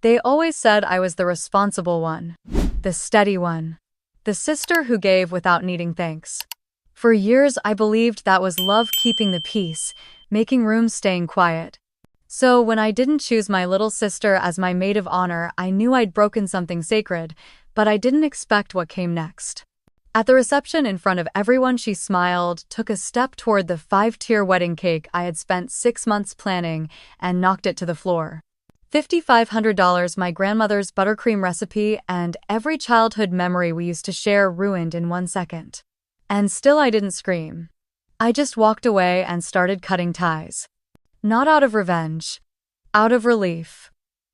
They always said I was the responsible one, the steady one, the sister who gave without needing thanks. For years, I believed that was love keeping the peace, making room staying quiet. So when I didn't choose my little sister as my maid of honor, I knew I'd broken something sacred, but I didn't expect what came next. At the reception in front of everyone, she smiled, took a step toward the 5-tier wedding cake I had spent 6 months planning, and knocked it to the floor. $5,500, my grandmother's buttercream recipe, and every childhood memory we used to share ruined in 1 second. And still I didn't scream. I just walked away and started cutting ties. Not out of revenge. Out of relief.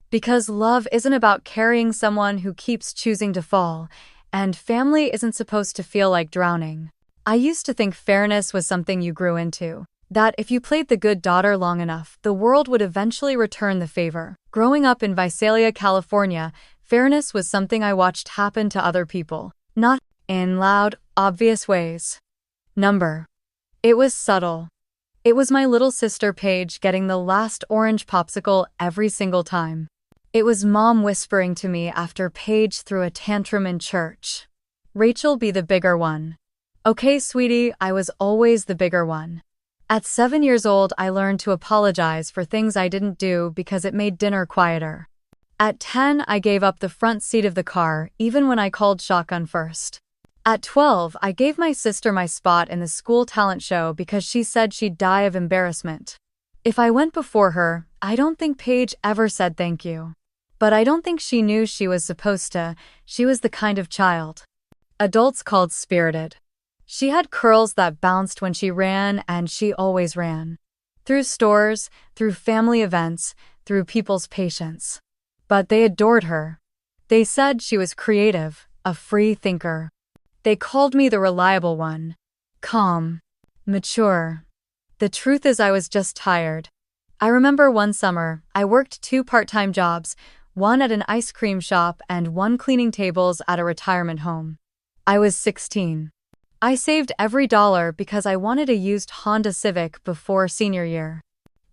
Because love isn't about carrying someone who keeps choosing to fall, and family isn't supposed to feel like drowning. I used to think fairness was something you grew into. That if you played the good daughter long enough, the world would eventually return the favor. Growing up in Visalia, California, fairness was something I watched happen to other people. Not in loud, obvious ways. It was subtle. It was my little sister Paige getting the last orange popsicle every single time. It was Mom whispering to me after Paige threw a tantrum in church. Rachel, be the bigger one. Okay, sweetie, I was always the bigger one. At 7 years old, I learned to apologize for things I didn't do because it made dinner quieter. At 10, I gave up the front seat of the car, even when I called shotgun first. At 12, I gave my sister my spot in the school talent show because she said she'd die of embarrassment. If I went before her, I don't think Paige ever said thank you. But I don't think she knew she was supposed to. She was the kind of child adults called spirited. She had curls that bounced when she ran, and she always ran. Through stores, through family events, through people's patience. But they adored her. They said she was creative, a free thinker. They called me the reliable one. Calm. Mature. The truth is I was just tired. I remember one summer, I worked 2 part-time jobs, one at an ice cream shop and one cleaning tables at a retirement home. I was 16. I saved every dollar because I wanted a used Honda Civic before senior year.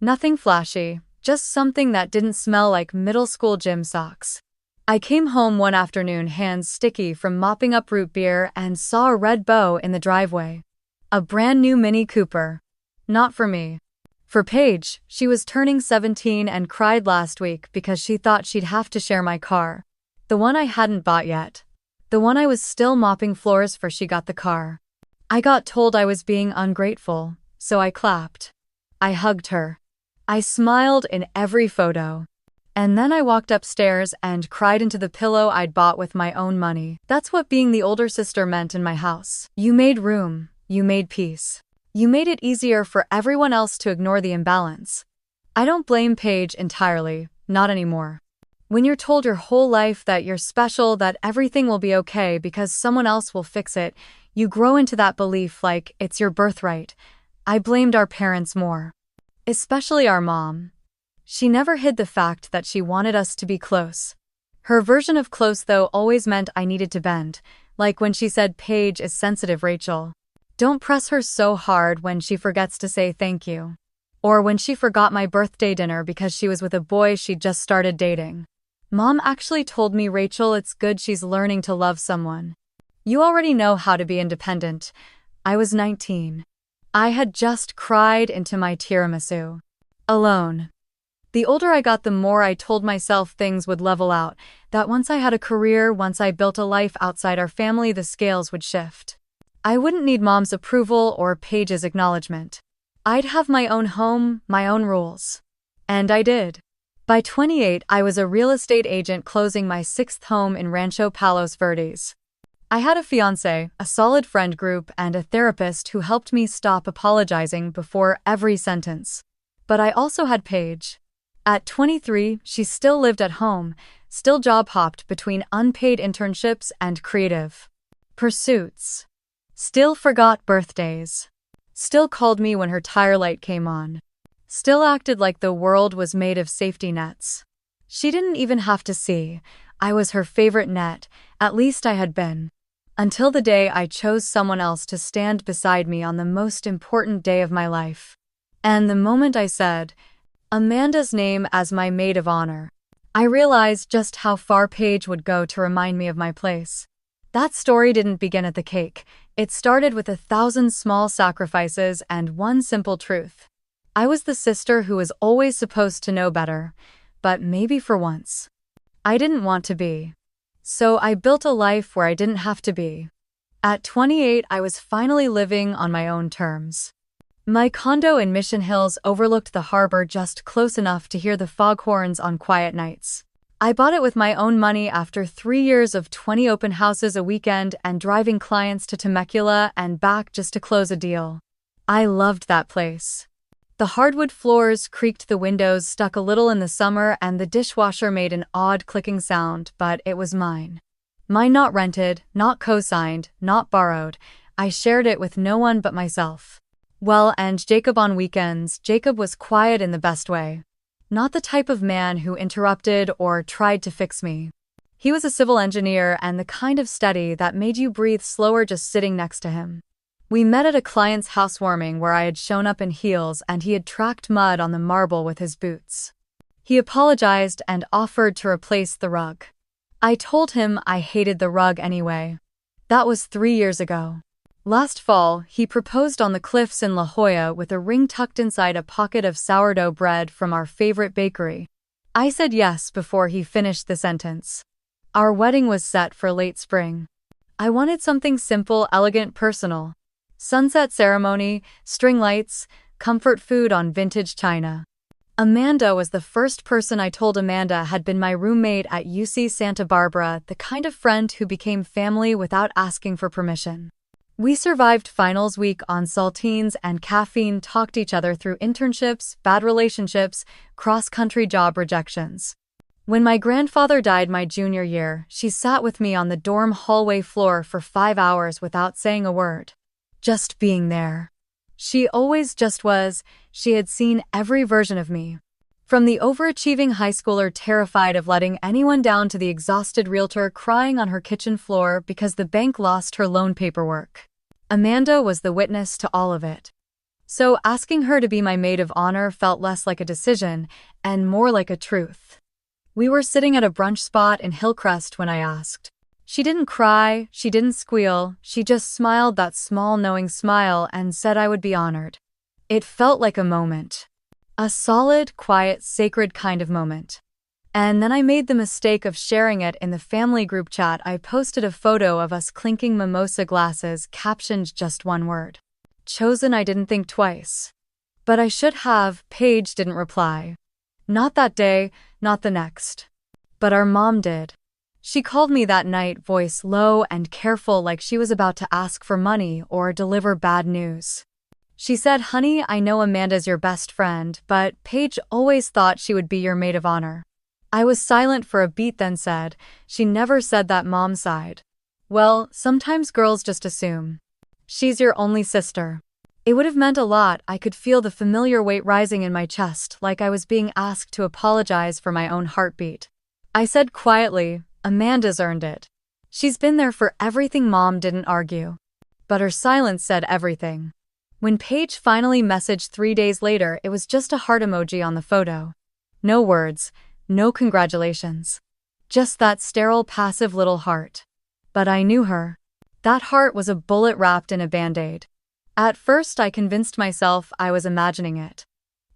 Nothing flashy, just something that didn't smell like middle school gym socks. I came home one afternoon, hands sticky from mopping up root beer, and saw a red bow in the driveway. A brand new Mini Cooper. Not for me. For Paige, she was turning 17 and cried last week because she thought she'd have to share my car. The one I hadn't bought yet. The one I was still mopping floors for. She got the car. I got told I was being ungrateful, so I clapped. I hugged her. I smiled in every photo. And then I walked upstairs and cried into the pillow I'd bought with my own money. That's what being the older sister meant in my house. You made room. You made peace. You made it easier for everyone else to ignore the imbalance. I don't blame Paige entirely, not anymore. When you're told your whole life that you're special, that everything will be okay because someone else will fix it, you grow into that belief like it's your birthright. I blamed our parents more. Especially our mom. She never hid the fact that she wanted us to be close. Her version of close, though, always meant I needed to bend, like when she said, "Paige is sensitive, Rachel. Don't press her so hard when she forgets to say thank you." Or when she forgot my birthday dinner because she was with a boy she'd just started dating. Mom actually told me, "Rachel, it's good she's learning to love someone. You already know how to be independent." I was 19. I had just cried into my tiramisu. Alone. The older I got, the more I told myself things would level out, that once I had a career, once I built a life outside our family, the scales would shift. I wouldn't need Mom's approval or Paige's acknowledgement. I'd have my own home, my own rules. And I did. By 28, I was a real estate agent closing my 6th home in Rancho Palos Verdes. I had a fiancé, a solid friend group, and a therapist who helped me stop apologizing before every sentence. But I also had Paige. At 23, she still lived at home, still job-hopped between unpaid internships and creative pursuits. Still forgot birthdays. Still called me when her tire light came on. Still acted like the world was made of safety nets. She didn't even have to see. I was her favorite net, at least I had been. Until the day I chose someone else to stand beside me on the most important day of my life. And the moment I said Amanda's name as my maid of honor, I realized just how far Paige would go to remind me of my place. That story didn't begin at the cake. It started with 1,000 small sacrifices and one simple truth. I was the sister who was always supposed to know better, but maybe for once, I didn't want to be. So I built a life where I didn't have to be. At 28, I was finally living on my own terms. My condo in Mission Hills overlooked the harbor, just close enough to hear the foghorns on quiet nights. I bought it with my own money after 3 years of 20 open houses a weekend and driving clients to Temecula and back just to close a deal. I loved that place. The hardwood floors creaked, the windows stuck a little in the summer, and the dishwasher made an odd clicking sound, but it was mine. Mine, not rented, not co-signed, not borrowed. I shared it with no one but myself. Well, and Jacob on weekends. Jacob was quiet in the best way. Not the type of man who interrupted or tried to fix me. He was a civil engineer and the kind of steady that made you breathe slower just sitting next to him. We met at a client's housewarming where I had shown up in heels and he had tracked mud on the marble with his boots. He apologized and offered to replace the rug. I told him I hated the rug anyway. That was 3 years ago. Last fall, he proposed on the cliffs in La Jolla with a ring tucked inside a pocket of sourdough bread from our favorite bakery. I said yes before he finished the sentence. Our wedding was set for late spring. I wanted something simple, elegant, personal. Sunset ceremony, string lights, comfort food on vintage china. Amanda was the first person I told. Amanda had been my roommate at UC Santa Barbara, the kind of friend who became family without asking for permission. We survived finals week on saltines and caffeine, talked each other through internships, bad relationships, cross-country job rejections. When my grandfather died my junior year, she sat with me on the dorm hallway floor for 5 hours without saying a word. Just being there. She always just was. She had seen every version of me. From the overachieving high schooler terrified of letting anyone down to the exhausted realtor crying on her kitchen floor because the bank lost her loan paperwork. Amanda was the witness to all of it. So asking her to be my maid of honor felt less like a decision and more like a truth. We were sitting at a brunch spot in Hillcrest when I asked. She didn't cry, she didn't squeal, she just smiled that small knowing smile and said I would be honored. It felt like a moment. A solid, quiet, sacred kind of moment. And then I made the mistake of sharing it in the family group chat. I posted a photo of us clinking mimosa glasses, captioned just one word. Chosen. I didn't think twice. But I should have. Paige didn't reply. Not that day, not the next. But our mom did. She called me that night, voice low and careful, like she was about to ask for money or deliver bad news. She said, "Honey, I know Amanda's your best friend, but Paige always thought she would be your maid of honor." I was silent for a beat, then said, "She never said that." Mom sighed. "Well, sometimes girls just assume. She's your only sister." It would have meant a lot. I could feel the familiar weight rising in my chest, like I was being asked to apologize for my own heartbeat. I said quietly, "Amanda's earned it. She's been there for everything." Mom didn't argue. But her silence said everything. When Paige finally messaged 3 days later, it was just a heart emoji on the photo. No words, no congratulations. Just that sterile, passive little heart. But I knew her. That heart was a bullet wrapped in a Band-Aid. At first I convinced myself I was imagining it.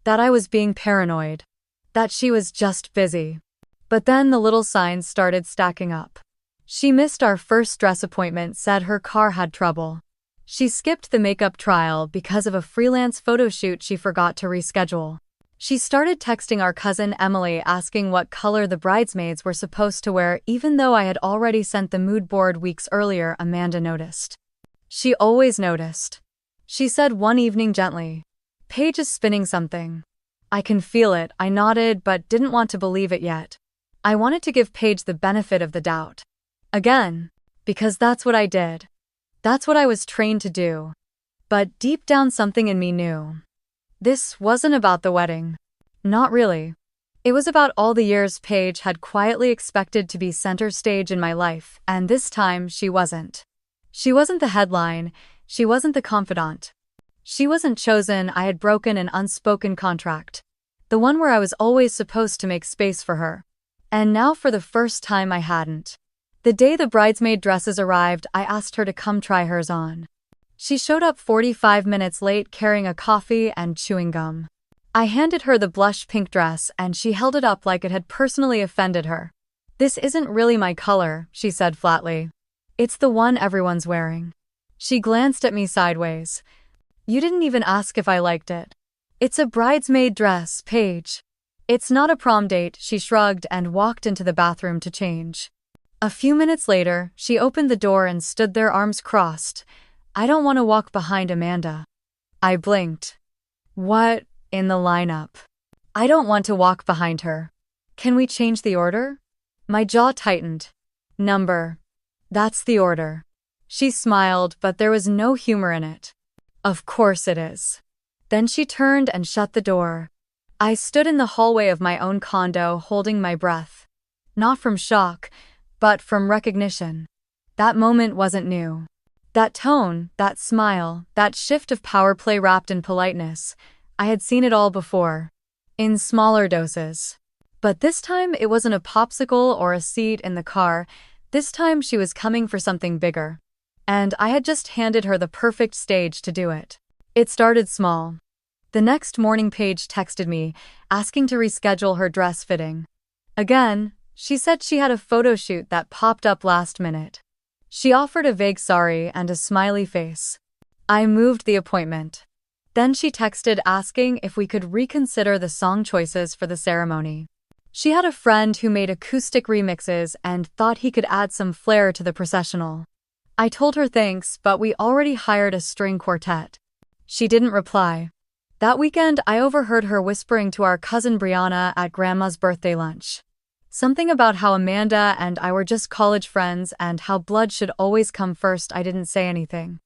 That I was being paranoid. That she was just busy. But then the little signs started stacking up. She missed our first dress appointment, said her car had trouble. She skipped the makeup trial because of a freelance photo shoot she forgot to reschedule. She started texting our cousin Emily asking what color the bridesmaids were supposed to wear, even though I had already sent the mood board weeks earlier. Amanda noticed. She always noticed. She said one evening gently, "Paige is spinning something." "I can feel it." I nodded but didn't want to believe it yet. I wanted to give Paige the benefit of the doubt. Again. Because that's what I did. That's what I was trained to do. But deep down something in me knew. This wasn't about the wedding. Not really. It was about all the years Paige had quietly expected to be center stage in my life, and this time she wasn't. She wasn't the headline, she wasn't the confidant. She wasn't chosen. I had broken an unspoken contract. The one where I was always supposed to make space for her. And now for the first time I hadn't. The day the bridesmaid dresses arrived, I asked her to come try hers on. She showed up 45 minutes late carrying a coffee and chewing gum. I handed her the blush pink dress and she held it up like it had personally offended her. "This isn't really my color," she said flatly. "It's the one everyone's wearing." She glanced at me sideways. "You didn't even ask if I liked it." "It's a bridesmaid dress, Paige." "It's not a prom date," she shrugged and walked into the bathroom to change. A few minutes later, she opened the door and stood there arms crossed. "I don't want to walk behind Amanda." I blinked. "What? In the lineup?" "I don't want to walk behind her." "Can we change the order?" My jaw tightened. "Number. That's the order." She smiled, but there was no humor in it. "Of course it is." Then she turned and shut the door. I stood in the hallway of my own condo holding my breath. Not from shock, but from recognition. That moment wasn't new. That tone, that smile, that shift of power play wrapped in politeness, I had seen it all before. In smaller doses. But this time it wasn't a popsicle or a seat in the car. This time she was coming for something bigger. And I had just handed her the perfect stage to do it. It started small. The next morning Paige texted me, asking to reschedule her dress fitting. Again, she said she had a photo shoot that popped up last minute. She offered a vague sorry and a smiley face. I moved the appointment. Then she texted asking if we could reconsider the song choices for the ceremony. She had a friend who made acoustic remixes and thought he could add some flair to the processional. I told her thanks, but we already hired a string quartet. She didn't reply. That weekend, I overheard her whispering to our cousin Brianna at Grandma's birthday lunch. Something about how Amanda and I were just college friends and how blood should always come first. I didn't say anything.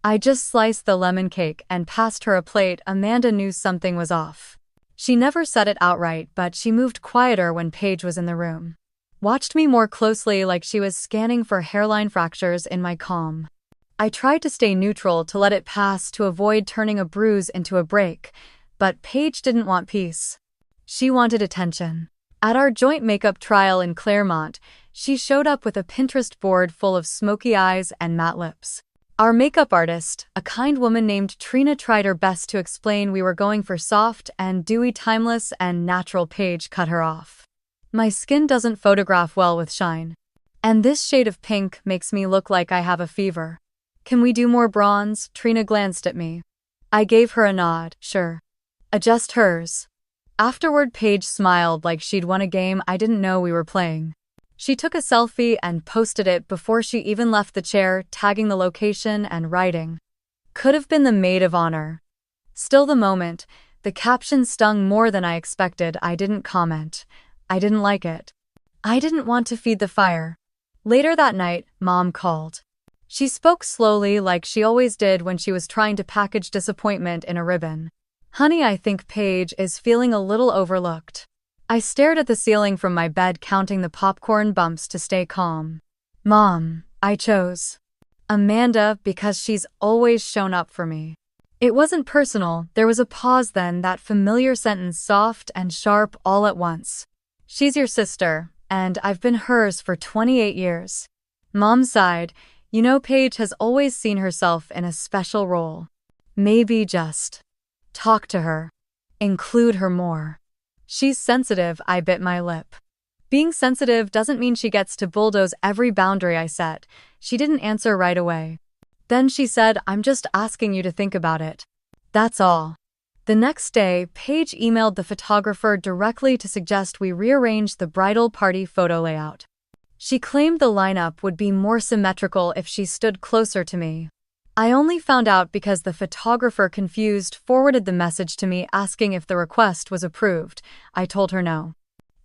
I just sliced the lemon cake and passed her a plate. Amanda knew something was off. She never said it outright, but she moved quieter when Paige was in the room. Watched me more closely like she was scanning for hairline fractures in my calm. I tried to stay neutral to let it pass to avoid turning a bruise into a break, but Paige didn't want peace. She wanted attention. At our joint makeup trial in Claremont, she showed up with a Pinterest board full of smoky eyes and matte lips. Our makeup artist, a kind woman named Trina, tried her best to explain we were going for soft and dewy, timeless and natural. Paige cut her off. "My skin doesn't photograph well with shine. And this shade of pink makes me look like I have a fever. Can we do more bronze?" Trina glanced at me. I gave her a nod. "Sure. Adjust hers." Afterward, Paige smiled like she'd won a game I didn't know we were playing. She took a selfie and posted it before she even left the chair, tagging the location and writing, "Could have been the maid of honor." Still the moment, the caption stung more than I expected. I didn't comment. I didn't like it. I didn't want to feed the fire. Later that night, Mom called. She spoke slowly like she always did when she was trying to package disappointment in a ribbon. "Honey, I think Paige is feeling a little overlooked." I stared at the ceiling from my bed, counting the popcorn bumps to stay calm. "Mom, I chose Amanda because she's always shown up for me." It wasn't personal. There was a pause, then that familiar sentence, soft and sharp all at once. "She's your sister, and I've been hers for 28 years. Mom sighed. "You know, Paige has always seen herself in a special role. Maybe just talk to her. Include her more. She's sensitive." I bit my lip. "Being sensitive doesn't mean she gets to bulldoze every boundary I set." She didn't answer right away. Then she said, "I'm just asking you to think about it. That's all." The next day, Paige emailed the photographer directly to suggest we rearrange the bridal party photo layout. She claimed the lineup would be more symmetrical if she stood closer to me. I only found out because the photographer, confused, forwarded the message to me asking if the request was approved. I told her no.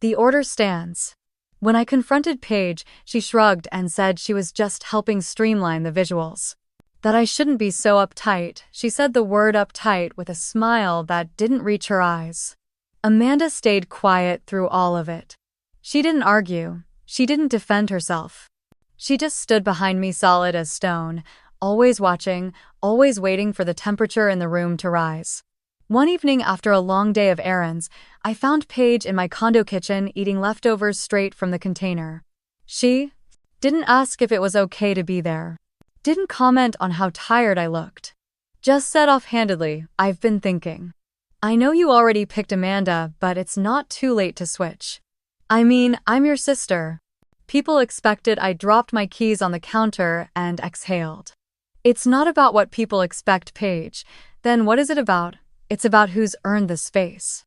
The order stands. When I confronted Paige, she shrugged and said she was just helping streamline the visuals. That I shouldn't be so uptight. She said the word uptight with a smile that didn't reach her eyes. Amanda stayed quiet through all of it. She didn't argue. She didn't defend herself. She just stood behind me, solid as stone, always watching, always waiting for the temperature in the room to rise. One evening after a long day of errands, I found Paige in my condo kitchen eating leftovers straight from the container. She didn't ask if it was okay to be there. Didn't comment on how tired I looked. Just said offhandedly, "I've been thinking. I know you already picked Amanda, but it's not too late to switch. I mean, I'm your sister." People expected I dropped my keys on the counter and exhaled. It's not about what people expect, Paige. Then what is it about? It's about who's earned the space.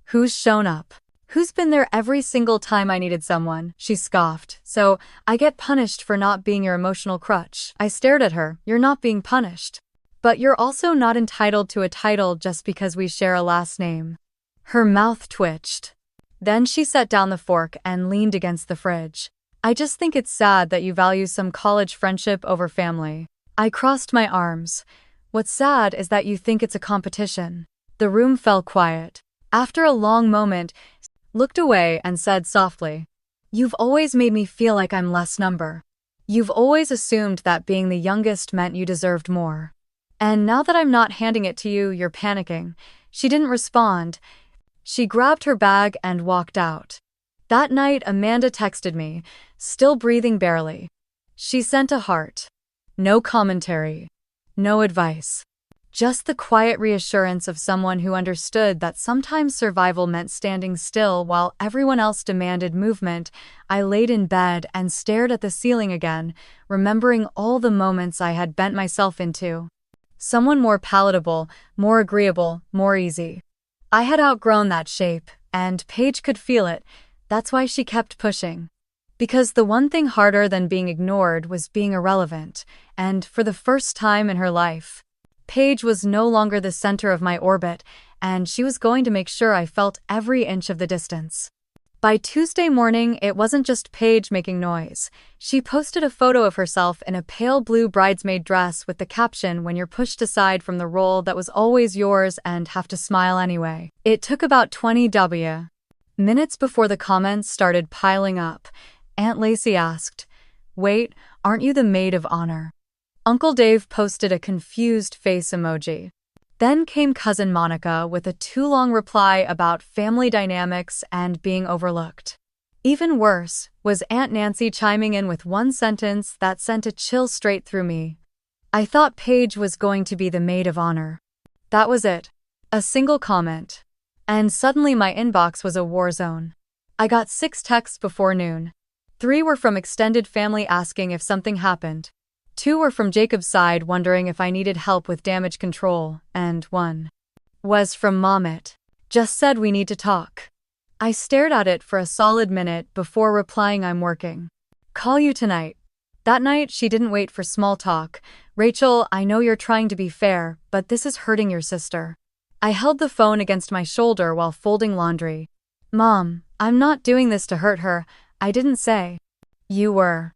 Who's shown up. Who's been there every single time I needed someone, she scoffed. So, I get punished for not being your emotional crutch. I stared at her. You're not being punished. But you're also not entitled to a title just because we share a last name. Her mouth twitched. Then she set down the fork and leaned against the fridge. I just think it's sad that you value some college friendship over family. I crossed my arms. What's sad is that you think it's a competition. The room fell quiet. After a long moment, looked away and said softly, "You've always made me feel like I'm less number. You've always assumed that being the youngest meant you deserved more. And now that I'm not handing it to you, you're panicking." She didn't respond. She grabbed her bag and walked out. That night, Amanda texted me, still breathing barely. She sent a heart. No commentary. No advice. Just the quiet reassurance of someone who understood that sometimes survival meant standing still while everyone else demanded movement. I laid in bed and stared at the ceiling again, remembering all the moments I had bent myself into. Someone more palatable, more agreeable, more easy. I had outgrown that shape, and Paige could feel it. That's why she kept pushing. Because the one thing harder than being ignored was being irrelevant, and for the first time in her life, Paige was no longer the center of my orbit, and she was going to make sure I felt every inch of the distance. By Tuesday morning, it wasn't just Paige making noise. She posted a photo of herself in a pale blue bridesmaid dress with the caption, "When you're pushed aside from the role that was always yours and have to smile anyway." It took about 20 minutes before the comments started piling up. Aunt Lacey asked, "Wait, aren't you the maid of honor?" Uncle Dave posted a confused face emoji. Then came Cousin Monica with a too-long reply about family dynamics and being overlooked. Even worse was Aunt Nancy chiming in with one sentence that sent a chill straight through me. I thought Paige was going to be the maid of honor. That was it. A single comment. And suddenly my inbox was a war zone. I got 6 texts before noon. 3 were from extended family asking if something happened. 2 were from Jacob's side wondering if I needed help with damage control, and 1 was from Mom. It just said, "We need to talk." I stared at it for a solid minute before replying, "I'm working. Call you tonight." That night, she didn't wait for small talk. "Rachel, I know you're trying to be fair, but this is hurting your sister." I held the phone against my shoulder while folding laundry. "Mom, I'm not doing this to hurt her. I didn't say you were.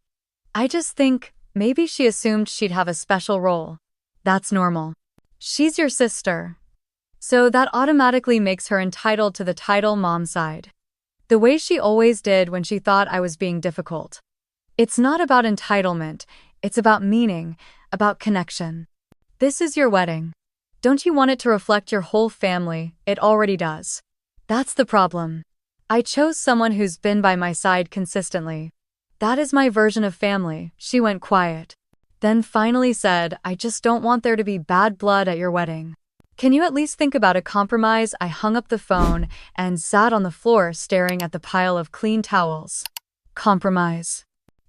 I just think maybe she assumed she'd have a special role. That's normal. She's your sister. So that automatically makes her entitled to the title mom side. The way she always did when she thought I was being difficult. It's not about entitlement, it's about meaning, about connection. This is your wedding. Don't you want it to reflect your whole family? It already does. That's the problem. I chose someone who's been by my side consistently. That is my version of family." She went quiet. Then finally said, "I just don't want there to be bad blood at your wedding. Can you at least think about a compromise?" I hung up the phone and sat on the floor staring at the pile of clean towels. Compromise.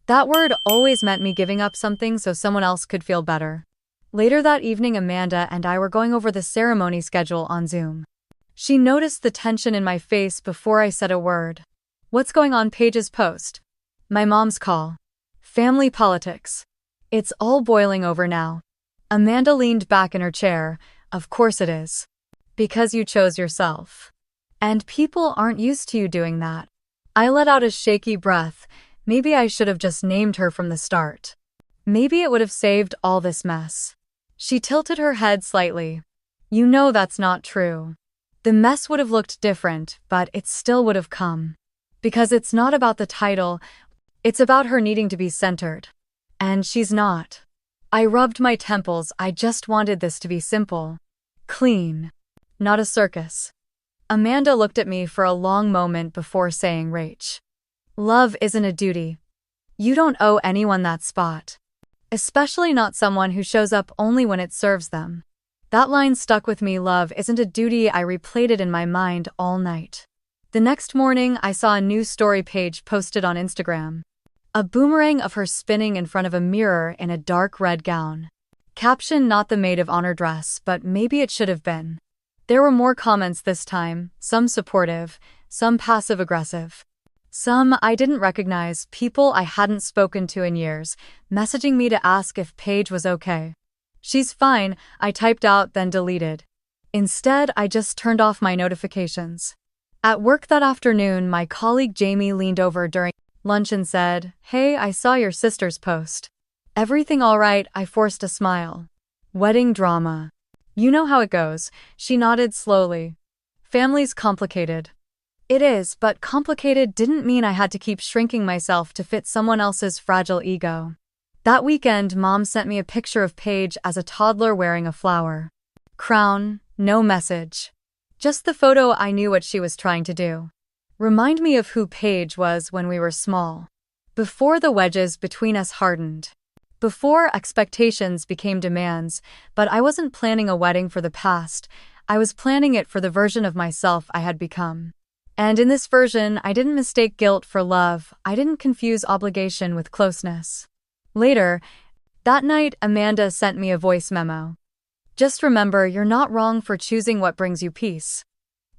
That word always meant me giving up something so someone else could feel better. Later that evening, Amanda and I were going over the ceremony schedule on Zoom. She noticed the tension in my face before I said a word. "What's going on?" Paige's post. My mom's call. Family politics. It's all boiling over now. Amanda leaned back in her chair. "Of course it is. Because you chose yourself. And people aren't used to you doing that." I let out a shaky breath. Maybe I should have just named her from the start. Maybe it would have saved all this mess. She tilted her head slightly. "You know that's not true. The mess would have looked different, but it still would have come. Because it's not about the title. It's about her needing to be centered. And she's not." I rubbed my temples. I just wanted this to be simple. Clean. not a circus. Amanda looked at me for a long moment before saying, Rach, love isn't a duty. You don't owe anyone that spot. Especially not someone who shows up only when it serves them. That line stuck with me. Love isn't a duty. I replayed it in my mind all night. The next morning, I saw a news story page posted on Instagram. A boomerang of her spinning in front of a mirror in a dark red gown. Caption: not the maid of honor dress, but maybe it should have been. There were more comments this time, some supportive, some passive-aggressive. Some I didn't recognize, people I hadn't spoken to in years, messaging me to ask if Paige was okay. She's fine, I typed out, then deleted. Instead, I just turned off my notifications. At work that afternoon, my colleague Jamie leaned over during lunch and said, Hey, I saw your sister's post. Everything all right? I forced a smile. Wedding drama. You know how it goes, she nodded slowly. Family's complicated. It is, but complicated didn't mean I had to keep shrinking myself to fit someone else's fragile ego. That weekend, Mom sent me a picture of Paige as a toddler wearing a flower crown, no message. Just the photo. I knew what she was trying to do. Remind me of who Paige was when we were small. Before the wedges between us hardened. Before expectations became demands, but I wasn't planning a wedding for the past, I was planning it for the version of myself I had become. And in this version, I didn't mistake guilt for love, I didn't confuse obligation with closeness. Later, that night, Amanda sent me a voice memo. Just remember, you're not wrong for choosing what brings you peace.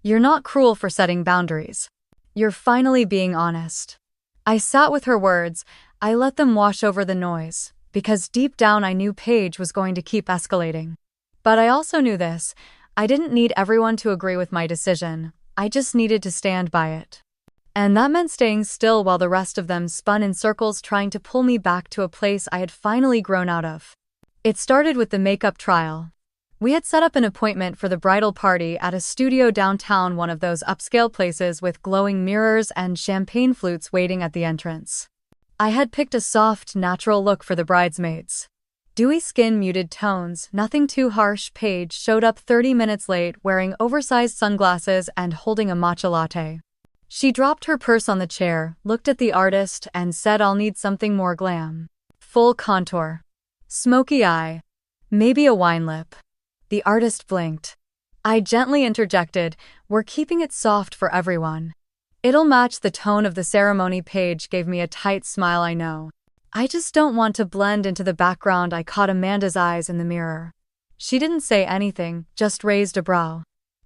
You're not cruel for setting boundaries. You're finally being honest. I sat with her words, I let them wash over the noise. Because deep down I knew Paige was going to keep escalating. But I also knew this, I didn't need everyone to agree with my decision, I just needed to stand by it. And that meant staying still while the rest of them spun in circles trying to pull me back to a place I had finally grown out of. It started with the makeup trial. We had set up an appointment for the bridal party at a studio downtown, one of those upscale places with glowing mirrors and champagne flutes waiting at the entrance. I had picked a soft, natural look for the bridesmaids. Dewy skin, muted tones, nothing too harsh. Paige showed up 30 minutes late wearing oversized sunglasses and holding a matcha latte. She dropped her purse on the chair, looked at the artist, and said, I'll need something more glam. Full contour. Smoky eye. Maybe a wine lip. The artist blinked. I gently interjected, we're keeping it soft for everyone. It'll match the tone of the ceremony. Paige gave me a tight smile. I know. I just don't want to blend into the background. I caught Amanda's eyes in the mirror. She didn't say anything, just raised a brow.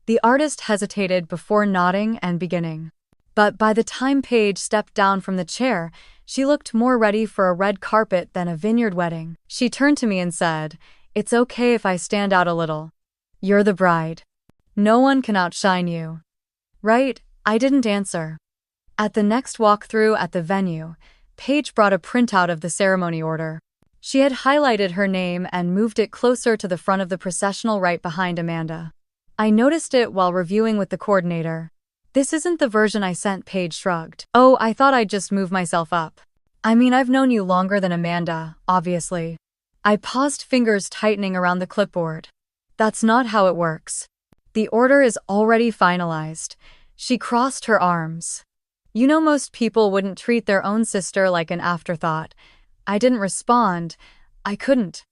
The artist hesitated before nodding and beginning. But by the time Paige stepped down from the chair, she looked more ready for a red carpet than a vineyard wedding. She turned to me and said, It's okay if I stand out a little. You're the bride. No one can outshine you. Right? I didn't answer. At the next walkthrough at the venue, Paige brought a printout of the ceremony order. She had highlighted her name and moved it closer to the front of the processional right behind Amanda. I noticed it while reviewing with the coordinator. This isn't the version I sent. Paige shrugged. Oh, I thought I'd just move myself up. I mean, I've known you longer than Amanda, obviously. I paused, fingers tightening around the clipboard. That's not how it works. The order is already finalized. She crossed her arms. You know, most people wouldn't treat their own sister like an afterthought. I didn't respond. I couldn't.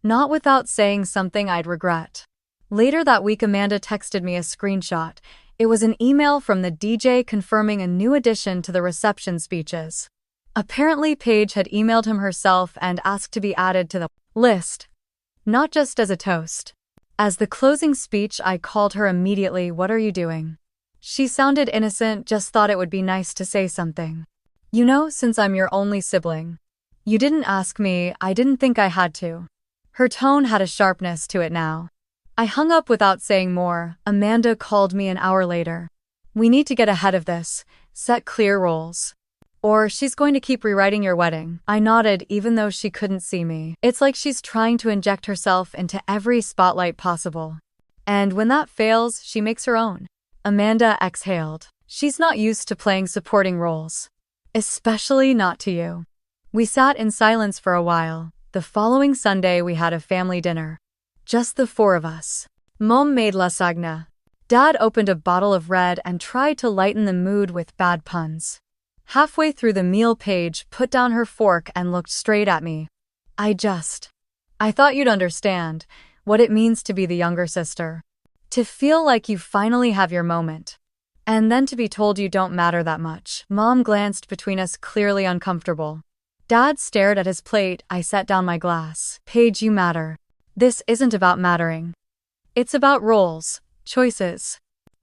Not without saying something I'd regret. Later that week, Amanda texted me a screenshot. It was an email from the DJ confirming a new addition to the reception speeches. Apparently, Paige had emailed him herself and asked to be added to the list. Not just as a toast. As the closing speech, I called her immediately. What are you doing? She sounded innocent, just thought it would be nice to say something. You know, since I'm your only sibling. You didn't ask me, I didn't think I had to. Her tone had a sharpness to it now. I hung up without saying more. Amanda called me an hour later. We need to get ahead of this, set clear roles. Or she's going to keep rewriting your wedding. I nodded even though she couldn't see me. It's like she's trying to inject herself into every spotlight possible. And when that fails, she makes her own. Amanda exhaled. She's not used to playing supporting roles. Especially not to you. We sat in silence for a while. The following Sunday we had a family dinner. Just the four of us. Mom made lasagna. Dad opened a bottle of red and tried to lighten the mood with bad puns. Halfway through the meal, Paige put down her fork and looked straight at me. I thought you'd understand what it means to be the younger sister. To feel like you finally have your moment. And then to be told you don't matter that much. Mom glanced between us, clearly uncomfortable. Dad stared at his plate. I set down my glass. Paige, you matter. This isn't about mattering. It's about roles, choices.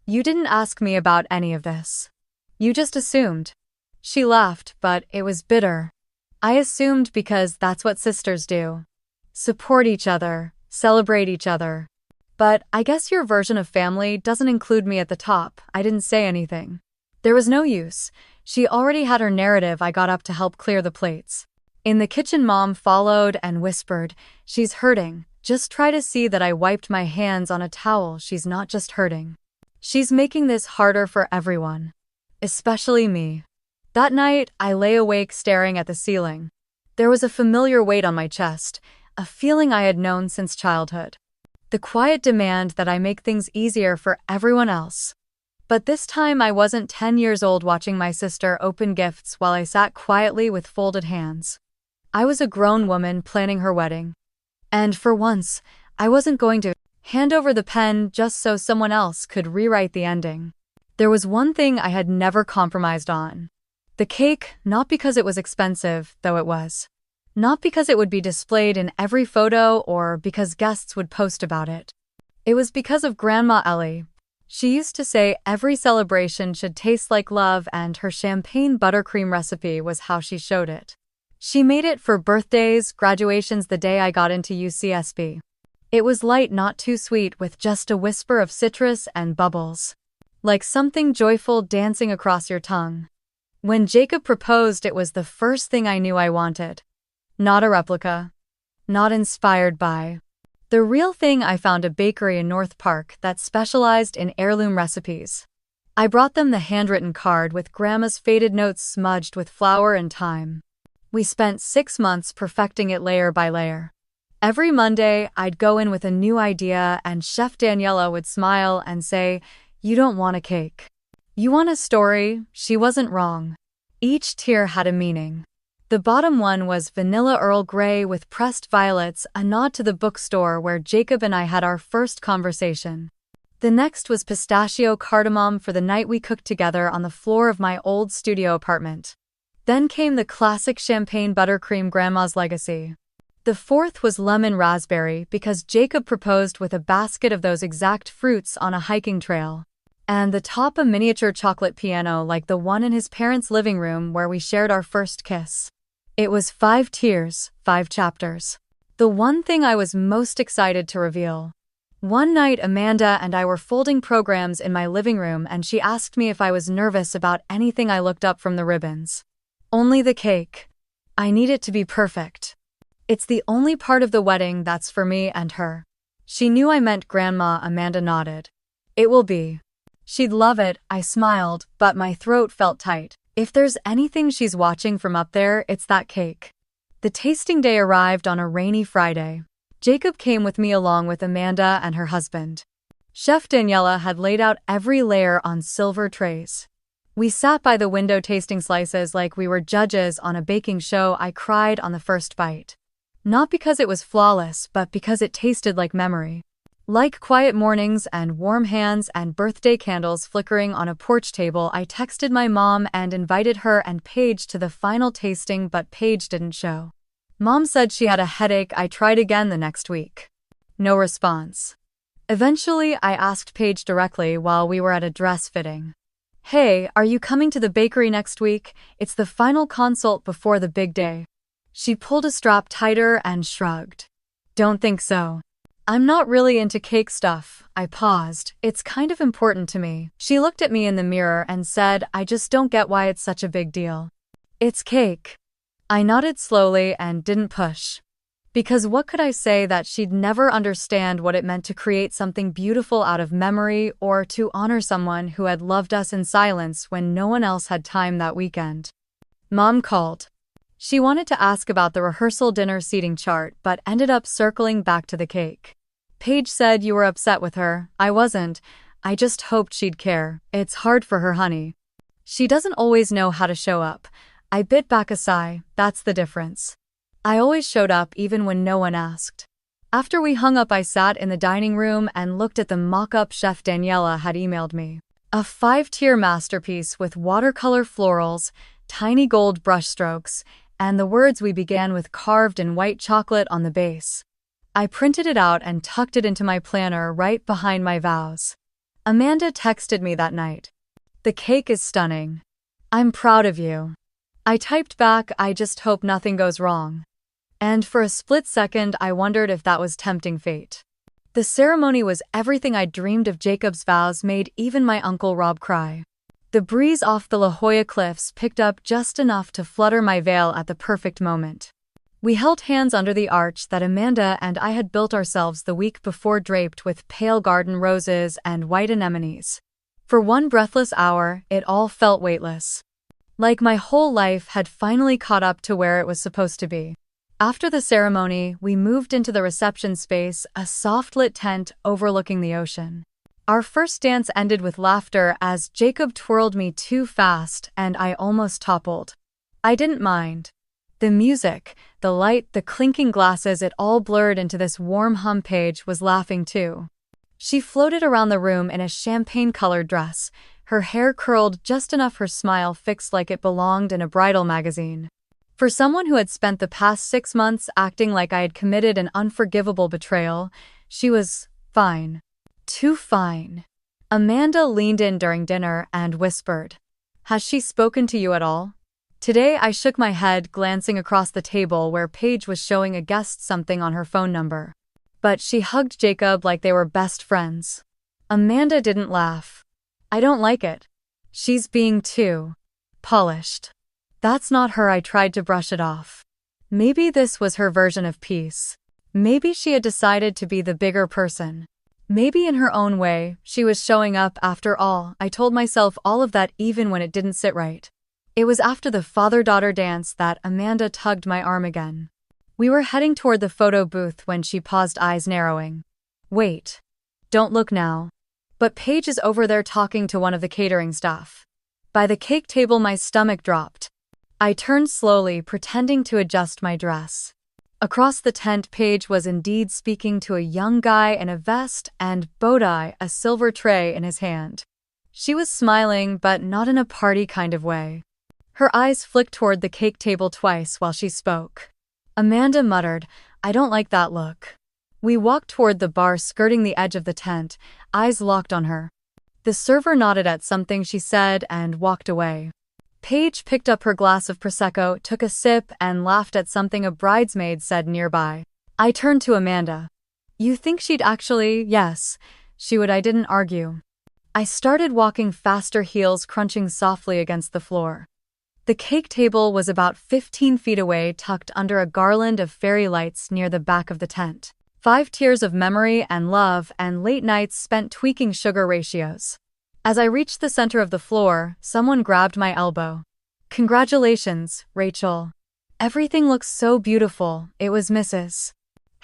You didn't ask me about any of this. You just assumed. She laughed, but it was bitter. I assumed because that's what sisters do. Support each other, celebrate each other. But I guess your version of family doesn't include me at the top. I didn't say anything. There was no use. She already had her narrative. I got up to help clear the plates. In the kitchen, Mom followed and whispered, "She's hurting. Just try to see that." I wiped my hands on a towel. She's not just hurting. She's making this harder for everyone. Especially me. That night, I lay awake staring at the ceiling. There was a familiar weight on my chest, a feeling I had known since childhood. The quiet demand that I make things easier for everyone else. But this time I wasn't 10 years old watching my sister open gifts while I sat quietly with folded hands. I was a grown woman planning her wedding. And for once, I wasn't going to hand over the pen just so someone else could rewrite the ending. There was one thing I had never compromised on. The cake, not because it was expensive, though it was. Not because it would be displayed in every photo or because guests would post about it. It was because of Grandma Ellie. She used to say every celebration should taste like love, and her champagne buttercream recipe was how she showed it. She made it for birthdays, graduations, the day I got into UCSB. It was light, not too sweet, with just a whisper of citrus and bubbles. Like something joyful dancing across your tongue. When Jacob proposed, it was the first thing I knew I wanted. Not a replica. Not inspired by. The real thing. I found a bakery in North Park that specialized in heirloom recipes. I brought them the handwritten card with Grandma's faded notes smudged with flour and thyme. We spent 6 months perfecting it layer by layer. Every Monday, I'd go in with a new idea and Chef Daniela would smile and say, "You don't want a cake. You want a story." She wasn't wrong. Each tier had a meaning. The bottom one was vanilla Earl Grey with pressed violets, a nod to the bookstore where Jacob and I had our first conversation. The next was pistachio cardamom for the night we cooked together on the floor of my old studio apartment. Then came the classic champagne buttercream, Grandma's legacy. The fourth was lemon raspberry because Jacob proposed with a basket of those exact fruits on a hiking trail. And the top, a miniature chocolate piano like the one in his parents' living room where we shared our first kiss. It was 5 tiers, 5 chapters. The one thing I was most excited to reveal. One night, Amanda and I were folding programs in my living room and she asked me if I was nervous about anything. I looked up from the ribbons. Only the cake. I need it to be perfect. It's the only part of the wedding that's for me and her. She knew I meant Grandma. Amanda nodded. It will be. She'd love it. I smiled, but my throat felt tight. If there's anything she's watching from up there, it's that cake. The tasting day arrived on a rainy Friday. Jacob came with me along with Amanda and her husband. Chef Daniela had laid out every layer on silver trays. We sat by the window tasting slices like we were judges on a baking show. I cried on the first bite. Not because it was flawless, but because it tasted like memory. Like quiet mornings and warm hands and birthday candles flickering on a porch table. I texted my mom and invited her and Paige to the final tasting, but Paige didn't show. Mom said she had a headache. I tried again the next week. No response. Eventually, I asked Paige directly while we were at a dress fitting. "Hey, are you coming to the bakery next week? It's the final consult before the big day." She pulled a strap tighter and shrugged. "Don't think so. I'm not really into cake stuff." I paused. "It's kind of important to me." She looked at me in the mirror and said, "I just don't get why it's such a big deal. It's cake." I nodded slowly and didn't push. Because what could I say that she'd never understand what it meant to create something beautiful out of memory or to honor someone who had loved us in silence when no one else had time that weekend. Mom called. She wanted to ask about the rehearsal dinner seating chart but ended up circling back to the cake. "Paige said you were upset with her." I wasn't. I just hoped she'd care. It's hard for her, honey. She doesn't always know how to show up. I bit back a sigh. That's the difference. I always showed up even when no one asked. After we hung up, I sat in the dining room and looked at the mock-up chef Daniela had emailed me. A 5-tier masterpiece with watercolor florals, tiny gold brushstrokes, and the words "we began with" carved in white chocolate on the base. I printed it out and tucked it into my planner right behind my vows. Amanda texted me that night. "The cake is stunning. I'm proud of you." I typed back, "I just hope nothing goes wrong." And for a split second, I wondered if that was tempting fate. The ceremony was everything I dreamed of. Jacob's vows made even my Uncle Rob cry. The breeze off the La Jolla cliffs picked up just enough to flutter my veil at the perfect moment. We held hands under the arch that Amanda and I had built ourselves the week before, draped with pale garden roses and white anemones. For one breathless hour, it all felt weightless. Like my whole life had finally caught up to where it was supposed to be. After the ceremony, we moved into the reception space, a soft-lit tent overlooking the ocean. Our first dance ended with laughter as Jacob twirled me too fast and I almost toppled. I didn't mind. The music, the light, the clinking glasses, it all blurred into this warm hum. Paige was laughing too. She floated around the room in a champagne-colored dress, her hair curled just enough, her smile fixed like it belonged in a bridal magazine. For someone who had spent the past 6 months acting like I had committed an unforgivable betrayal, she was fine. Too fine. Amanda leaned in during dinner and whispered, "Has she spoken to you at all?" Today I shook my head, glancing across the table where Paige was showing a guest something on her phone number. But she hugged Jacob like they were best friends. Amanda didn't laugh. "I don't like it. She's being too polished." "That's not her." I tried to brush it off. Maybe this was her version of peace. Maybe she had decided to be the bigger person. Maybe in her own way, she was showing up after all. I told myself all of that even when it didn't sit right. It was after the father-daughter dance that Amanda tugged my arm again. We were heading toward the photo booth when she paused, eyes narrowing. "Wait. Don't look now." But Paige is over there talking to one of the catering staff. By the cake table, my stomach dropped. I turned slowly, pretending to adjust my dress. Across the tent, Paige was indeed speaking to a young guy in a vest and bow tie, a silver tray in his hand. She was smiling, but not in a party kind of way. Her eyes flicked toward the cake table twice while she spoke. Amanda muttered, "I don't like that look." We walked toward the bar, skirting the edge of the tent, eyes locked on her. The server nodded at something she said and walked away. Paige picked up her glass of Prosecco, took a sip, and laughed at something a bridesmaid said nearby. I turned to Amanda. "You think she'd actually—" "Yes, she would." I didn't argue. I started walking faster, heels crunching softly against the floor. The cake table was about 15 feet away, tucked under a garland of fairy lights near the back of the tent. 5 tiers of memory and love and late nights spent tweaking sugar ratios. As I reached the center of the floor, someone grabbed my elbow. "Congratulations, Rachel. Everything looks so beautiful." It was Mrs.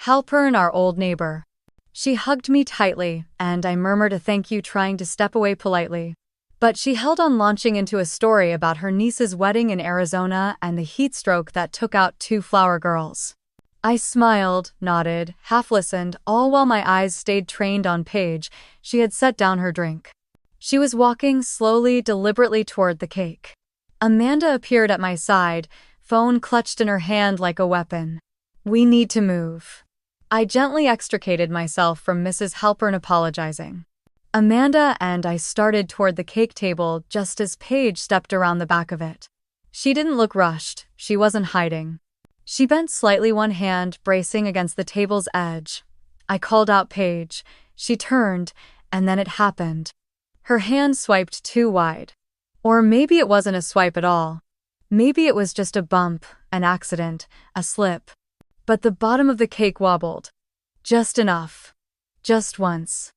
Halpern, our old neighbor. She hugged me tightly, and I murmured a thank you, trying to step away politely. But she held on, launching into a story about her niece's wedding in Arizona and the heat stroke that took out 2 flower girls. I smiled, nodded, half listened, all while my eyes stayed trained on Paige. She had set down her drink. She was walking slowly, deliberately toward the cake. Amanda appeared at my side, phone clutched in her hand like a weapon. "We need to move." I gently extricated myself from Mrs. Halpern, apologizing. Amanda and I started toward the cake table just as Paige stepped around the back of it. She didn't look rushed. She wasn't hiding. She bent slightly, one hand bracing against the table's edge. I called out, "Paige." She turned, and then it happened. Her hand swiped too wide. Or maybe it wasn't a swipe at all. Maybe it was just a bump, an accident, a slip. But the bottom of the cake wobbled. Just enough. Just once.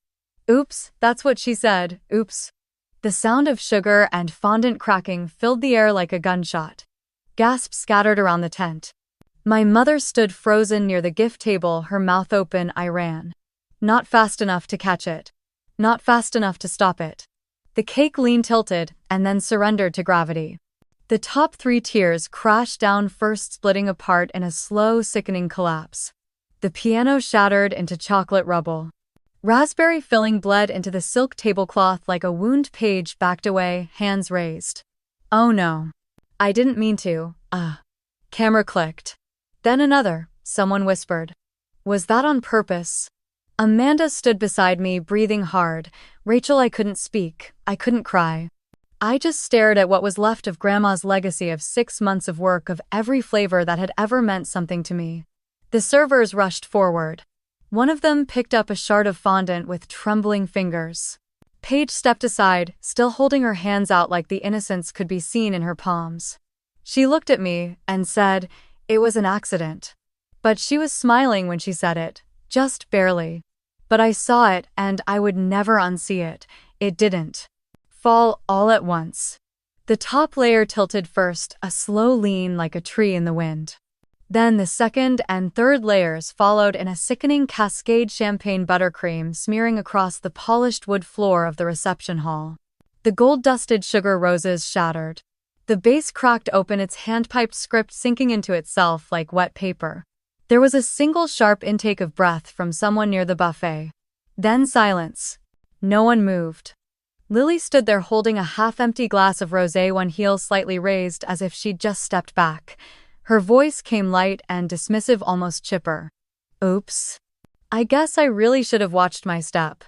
"Oops," that's what she said, "oops." The sound of sugar and fondant cracking filled the air like a gunshot. Gasps scattered around the tent. My mother stood frozen near the gift table, her mouth open. I ran. Not fast enough to catch it. Not fast enough to stop it. The cake lean tilted and then surrendered to gravity. The top 3 tiers crashed down, first splitting apart in a slow, sickening collapse. The piano shattered into chocolate rubble. Raspberry filling bled into the silk tablecloth like a wound. Paige backed away, hands raised. Oh no. I didn't mean to. Camera clicked. Then another, someone whispered. Was that on purpose? Amanda stood beside me, breathing hard. Rachel, I couldn't speak. I couldn't cry. I just stared at what was left of Grandma's legacy of 6 months of work of every flavor that had ever meant something to me. The servers rushed forward. One of them picked up a shard of fondant with trembling fingers. Paige stepped aside, still holding her hands out like the innocence could be seen in her palms. She looked at me and said, "It was an accident." But she was smiling when she said it, just barely. But I saw it, and I would never unsee it. It didn't fall all at once. The top layer tilted first, a slow lean like a tree in the wind. Then the second and third layers followed in a sickening cascade, champagne buttercream smearing across the polished wood floor of the reception hall. The gold-dusted sugar roses shattered. The base cracked open, its hand-piped script sinking into itself like wet paper. There was a single sharp intake of breath from someone near the buffet. Then silence. No one moved. Lily stood there holding a half-empty glass of rosé, one heel slightly raised as if she'd just stepped back. Her voice came light and dismissive, almost chipper. Oops. I guess I really should have watched my step.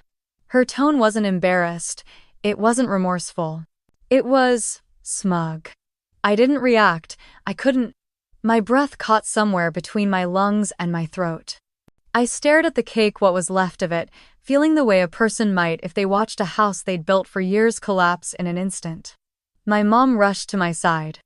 Her tone wasn't embarrassed. It wasn't remorseful. It was smug. I didn't react. I couldn't. My breath caught somewhere between my lungs and my throat. I stared at the cake, what was left of it, feeling the way a person might if they watched a house they'd built for years collapse in an instant. My mom rushed to my side.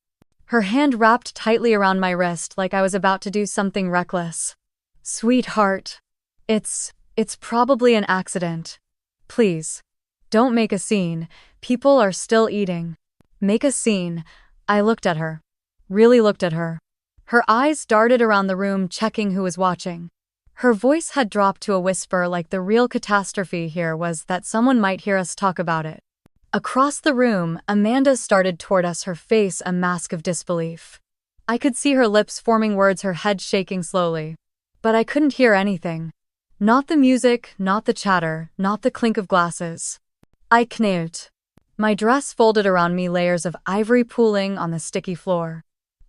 Her hand wrapped tightly around my wrist like I was about to do something reckless. Sweetheart. It's probably an accident. Please. Don't make a scene. People are still eating. Make a scene. I looked at her. Really looked at her. Her eyes darted around the room, checking who was watching. Her voice had dropped to a whisper, like the real catastrophe here was that someone might hear us talk about it. Across the room, Amanda started toward us, her face a mask of disbelief. I could see her lips forming words, her head shaking slowly. But I couldn't hear anything. Not the music, not the chatter, not the clink of glasses. I knelt. My dress folded around me, layers of ivory pooling on the sticky floor.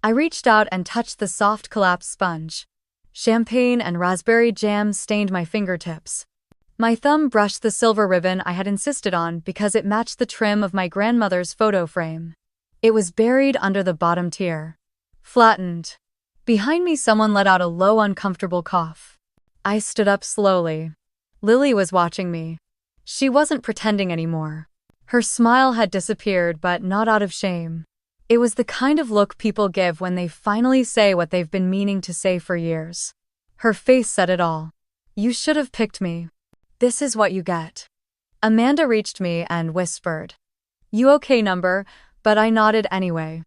I reached out and touched the soft collapsed sponge. Champagne and raspberry jam stained my fingertips. My thumb brushed the silver ribbon I had insisted on because it matched the trim of my grandmother's photo frame. It was buried under the bottom tier. Flattened. Behind me, someone let out a low, uncomfortable cough. I stood up slowly. Lily was watching me. She wasn't pretending anymore. Her smile had disappeared, but not out of shame. It was the kind of look people give when they finally say what they've been meaning to say for years. Her face said it all. You should have picked me. This is what you get. Amanda reached me and whispered. You okay, number? But I nodded anyway.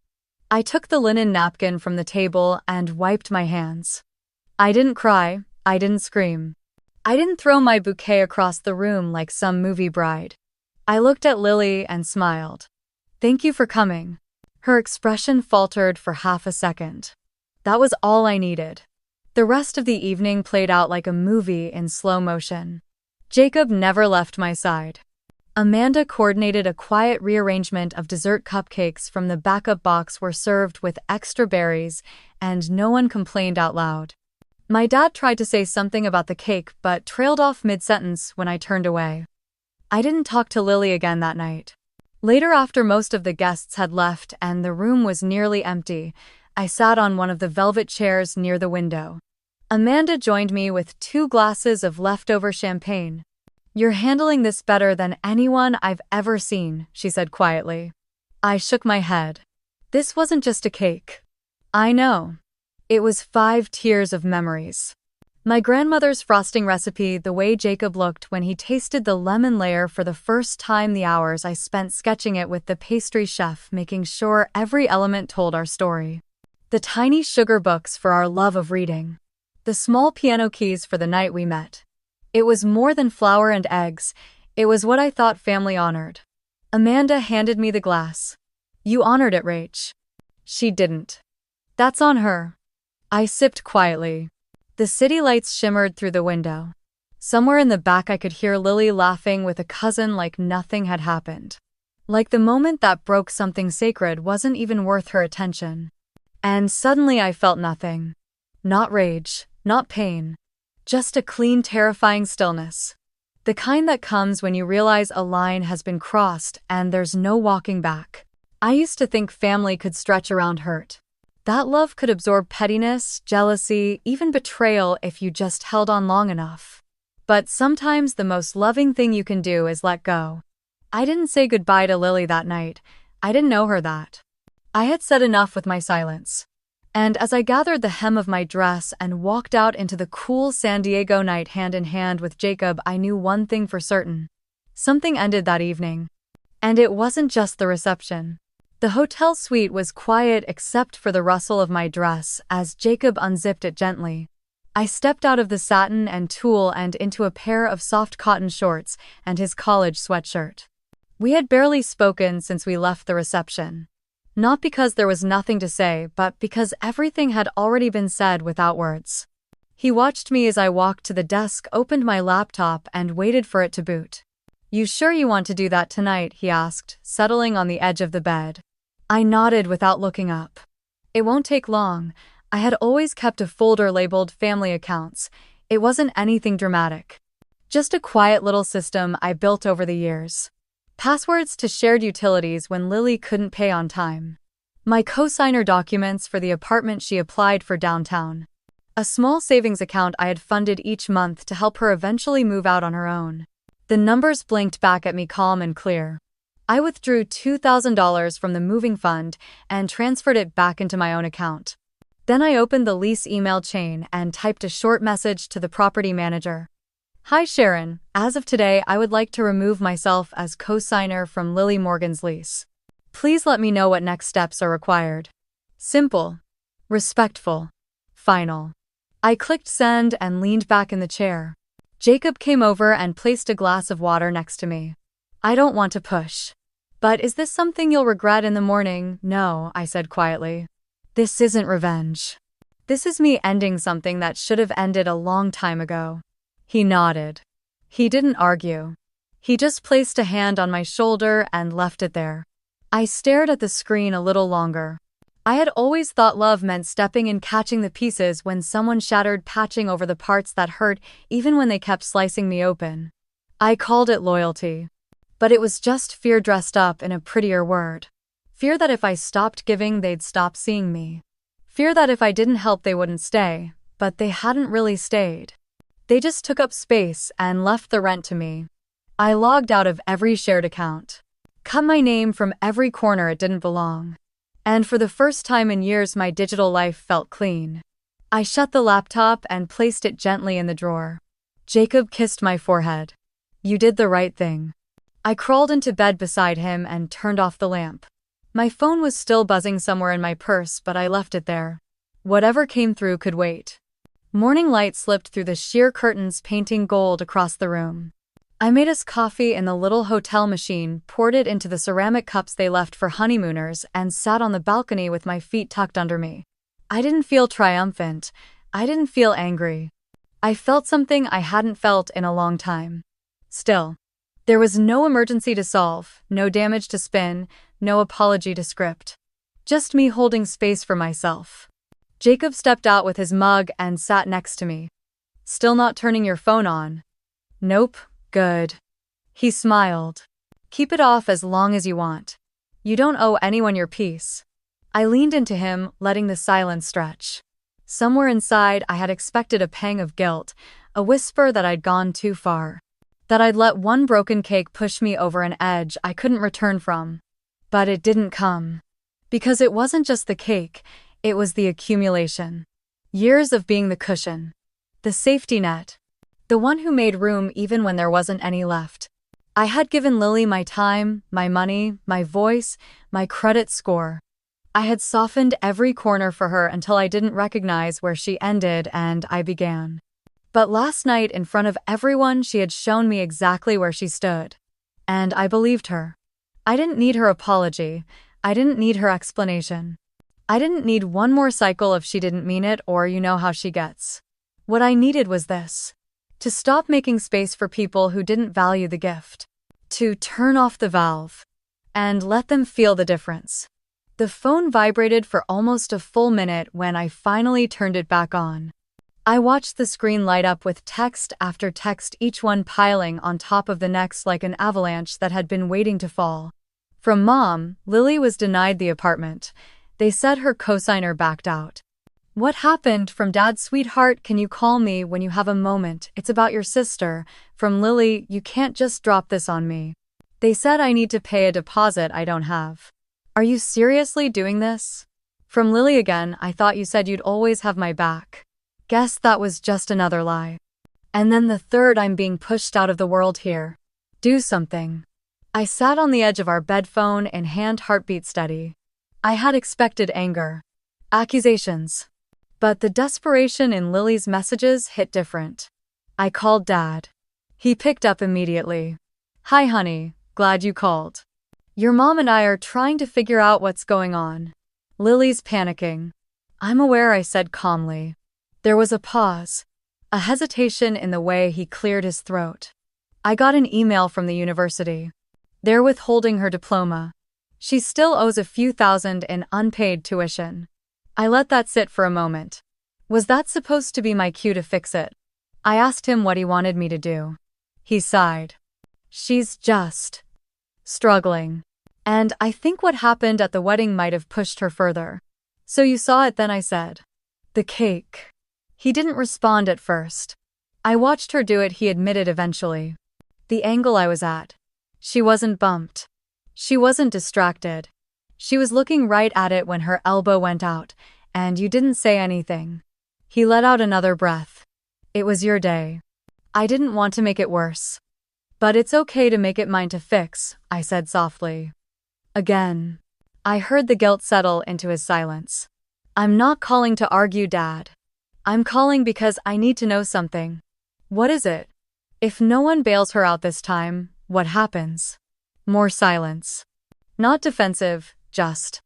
I took the linen napkin from the table and wiped my hands. I didn't cry. I didn't scream. I didn't throw my bouquet across the room like some movie bride. I looked at Lily and smiled. Thank you for coming. Her expression faltered for half a second. That was all I needed. The rest of the evening played out like a movie in slow motion. Jacob never left my side. Amanda coordinated a quiet rearrangement of dessert. Cupcakes from the backup box were served with extra berries, and no one complained out loud. My dad tried to say something about the cake but trailed off mid-sentence when I turned away. I didn't talk to Lily again that night. Later, after most of the guests had left and the room was nearly empty, I sat on one of the velvet chairs near the window. Amanda joined me with 2 glasses of leftover champagne. You're handling this better than anyone I've ever seen, she said quietly. I shook my head. This wasn't just a cake. I know. It was 5 tiers of memories. My grandmother's frosting recipe, the way Jacob looked when he tasted the lemon layer for the first time, the hours I spent sketching it with the pastry chef, making sure every element told our story. The tiny sugar books for our love of reading. The small piano keys for the night we met. It was more than flour and eggs. It was what I thought family honored. Amanda handed me the glass. You honored it, Rach. She didn't. That's on her. I sipped quietly. The city lights shimmered through the window. Somewhere in the back I could hear Lily laughing with a cousin like nothing had happened. Like the moment that broke something sacred wasn't even worth her attention. And suddenly I felt nothing. Not rage, not pain. Just a clean, terrifying stillness. The kind that comes when you realize a line has been crossed and there's no walking back. I used to think family could stretch around hurt. That love could absorb pettiness, jealousy, even betrayal if you just held on long enough. But sometimes the most loving thing you can do is let go. I didn't say goodbye to Lily that night. I didn't know her that. I had said enough with my silence. And as I gathered the hem of my dress and walked out into the cool San Diego night hand in hand with Jacob, I knew one thing for certain. Something ended that evening. And it wasn't just the reception. The hotel suite was quiet except for the rustle of my dress as Jacob unzipped it gently. I stepped out of the satin and tulle and into a pair of soft cotton shorts and his college sweatshirt. We had barely spoken since we left the reception. Not because there was nothing to say, but because everything had already been said without words. He watched me as I walked to the desk, opened my laptop, and waited for it to boot. You sure you want to do that tonight? He asked, settling on the edge of the bed. I nodded without looking up. It won't take long. I had always kept a folder labeled family accounts. It wasn't anything dramatic. Just a quiet little system I built over the years. Passwords to shared utilities when Lily couldn't pay on time. My cosigner documents for the apartment she applied for downtown. A small savings account I had funded each month to help her eventually move out on her own. The numbers blinked back at me calm and clear. I withdrew $2,000 from the moving fund and transferred it back into my own account. Then I opened the lease email chain and typed a short message to the property manager. Hi Sharon, as of today I would like to remove myself as co-signer from Lily Morgan's lease. Please let me know what next steps are required. Simple. Respectful. Final. I clicked send and leaned back in the chair. Jacob came over and placed a glass of water next to me. I don't want to push. But is this something you'll regret in the morning? No, I said quietly. This isn't revenge. This is me ending something that should have ended a long time ago. He nodded. He didn't argue. He just placed a hand on my shoulder and left it there. I stared at the screen a little longer. I had always thought love meant stepping in, catching the pieces when someone shattered, patching over the parts that hurt, even when they kept slicing me open. I called it loyalty. But it was just fear dressed up in a prettier word. Fear that if I stopped giving, they'd stop seeing me. Fear that if I didn't help, they wouldn't stay, but they hadn't really stayed. They just took up space and left the rent to me. I logged out of every shared account. Cut my name from every corner it didn't belong. And for the first time in years, my digital life felt clean. I shut the laptop and placed it gently in the drawer. Jacob kissed my forehead. You did the right thing. I crawled into bed beside him and turned off the lamp. My phone was still buzzing somewhere in my purse, but I left it there. Whatever came through could wait. Morning light slipped through the sheer curtains, painting gold across the room. I made us coffee in the little hotel machine, poured it into the ceramic cups they left for honeymooners, and sat on the balcony with my feet tucked under me. I didn't feel triumphant. I didn't feel angry. I felt something I hadn't felt in a long time. Still, there was no emergency to solve, no damage to spin, no apology to script. Just me holding space for myself. Jacob stepped out with his mug and sat next to me. Still not turning your phone on? Nope, good. He smiled. Keep it off as long as you want. You don't owe anyone your peace. I leaned into him, letting the silence stretch. Somewhere inside, I had expected a pang of guilt, a whisper that I'd gone too far. That I'd let one broken cake push me over an edge I couldn't return from. But it didn't come. Because it wasn't just the cake. It was the accumulation. Years of being the cushion. The safety net. The one who made room even when there wasn't any left. I had given Lily my time, my money, my voice, my credit score. I had softened every corner for her until I didn't recognize where she ended and I began. But last night, in front of everyone, she had shown me exactly where she stood. And I believed her. I didn't need her apology. I didn't need her explanation. I didn't need one more cycle of she didn't mean it or you know how she gets. What I needed was this. To stop making space for people who didn't value the gift. To turn off the valve. And let them feel the difference. The phone vibrated for almost a full minute when I finally turned it back on. I watched the screen light up with text after text, each one piling on top of the next like an avalanche that had been waiting to fall. From Mom, Lily was denied the apartment. They said her cosigner backed out. What happened? From Dad, sweetheart, can you call me when you have a moment? It's about your sister. From Lily, you can't just drop this on me. They said I need to pay a deposit I don't have. Are you seriously doing this? From Lily again, I thought you said you'd always have my back. Guess that was just another lie. And then the third, I'm being pushed out of the world here. Do something. I sat on the edge of our bed, phone in hand, heartbeat steady. I had expected anger. Accusations. But the desperation in Lily's messages hit different. I called Dad. He picked up immediately. Hi honey, glad you called. Your mom and I are trying to figure out what's going on. Lily's panicking. I'm aware, I said calmly. There was a pause. A hesitation in the way he cleared his throat. I got an email from the university. They're withholding her diploma. She still owes a few thousand in unpaid tuition. I let that sit for a moment. Was that supposed to be my cue to fix it? I asked him what he wanted me to do. He sighed. She's just struggling. And I think what happened at the wedding might have pushed her further. So you saw it then, I said. The cake. He didn't respond at first. I watched her do it, he admitted eventually. The angle I was at. She wasn't bumped. She wasn't distracted. She was looking right at it when her elbow went out, and you didn't say anything. He let out another breath. It was your day. I didn't want to make it worse. But it's okay to make it mine to fix, I said softly. Again. I heard the guilt settle into his silence. I'm not calling to argue, Dad. I'm calling because I need to know something. What is it? If no one bails her out this time, what happens? More silence. Not defensive, just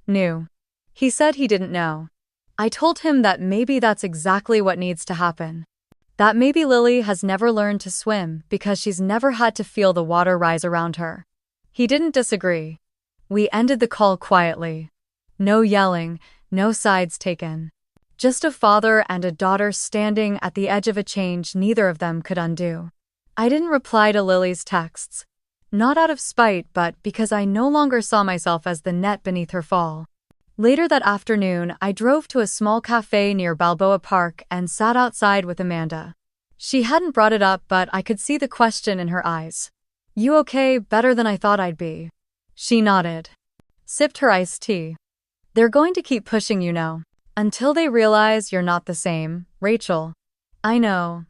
new. He said he didn't know. I told him that maybe that's exactly what needs to happen. That maybe Lily has never learned to swim because she's never had to feel the water rise around her. He didn't disagree. We ended the call quietly. No yelling, no sides taken. Just a father and a daughter standing at the edge of a change neither of them could undo. I didn't reply to Lily's texts. Not out of spite, but because I no longer saw myself as the net beneath her fall. Later that afternoon, I drove to a small cafe near Balboa Park and sat outside with Amanda. She hadn't brought it up, but I could see the question in her eyes. You okay? Better than I thought I'd be. She nodded. Sipped her iced tea. They're going to keep pushing, you know. Until they realize you're not the same, Rachel. I know.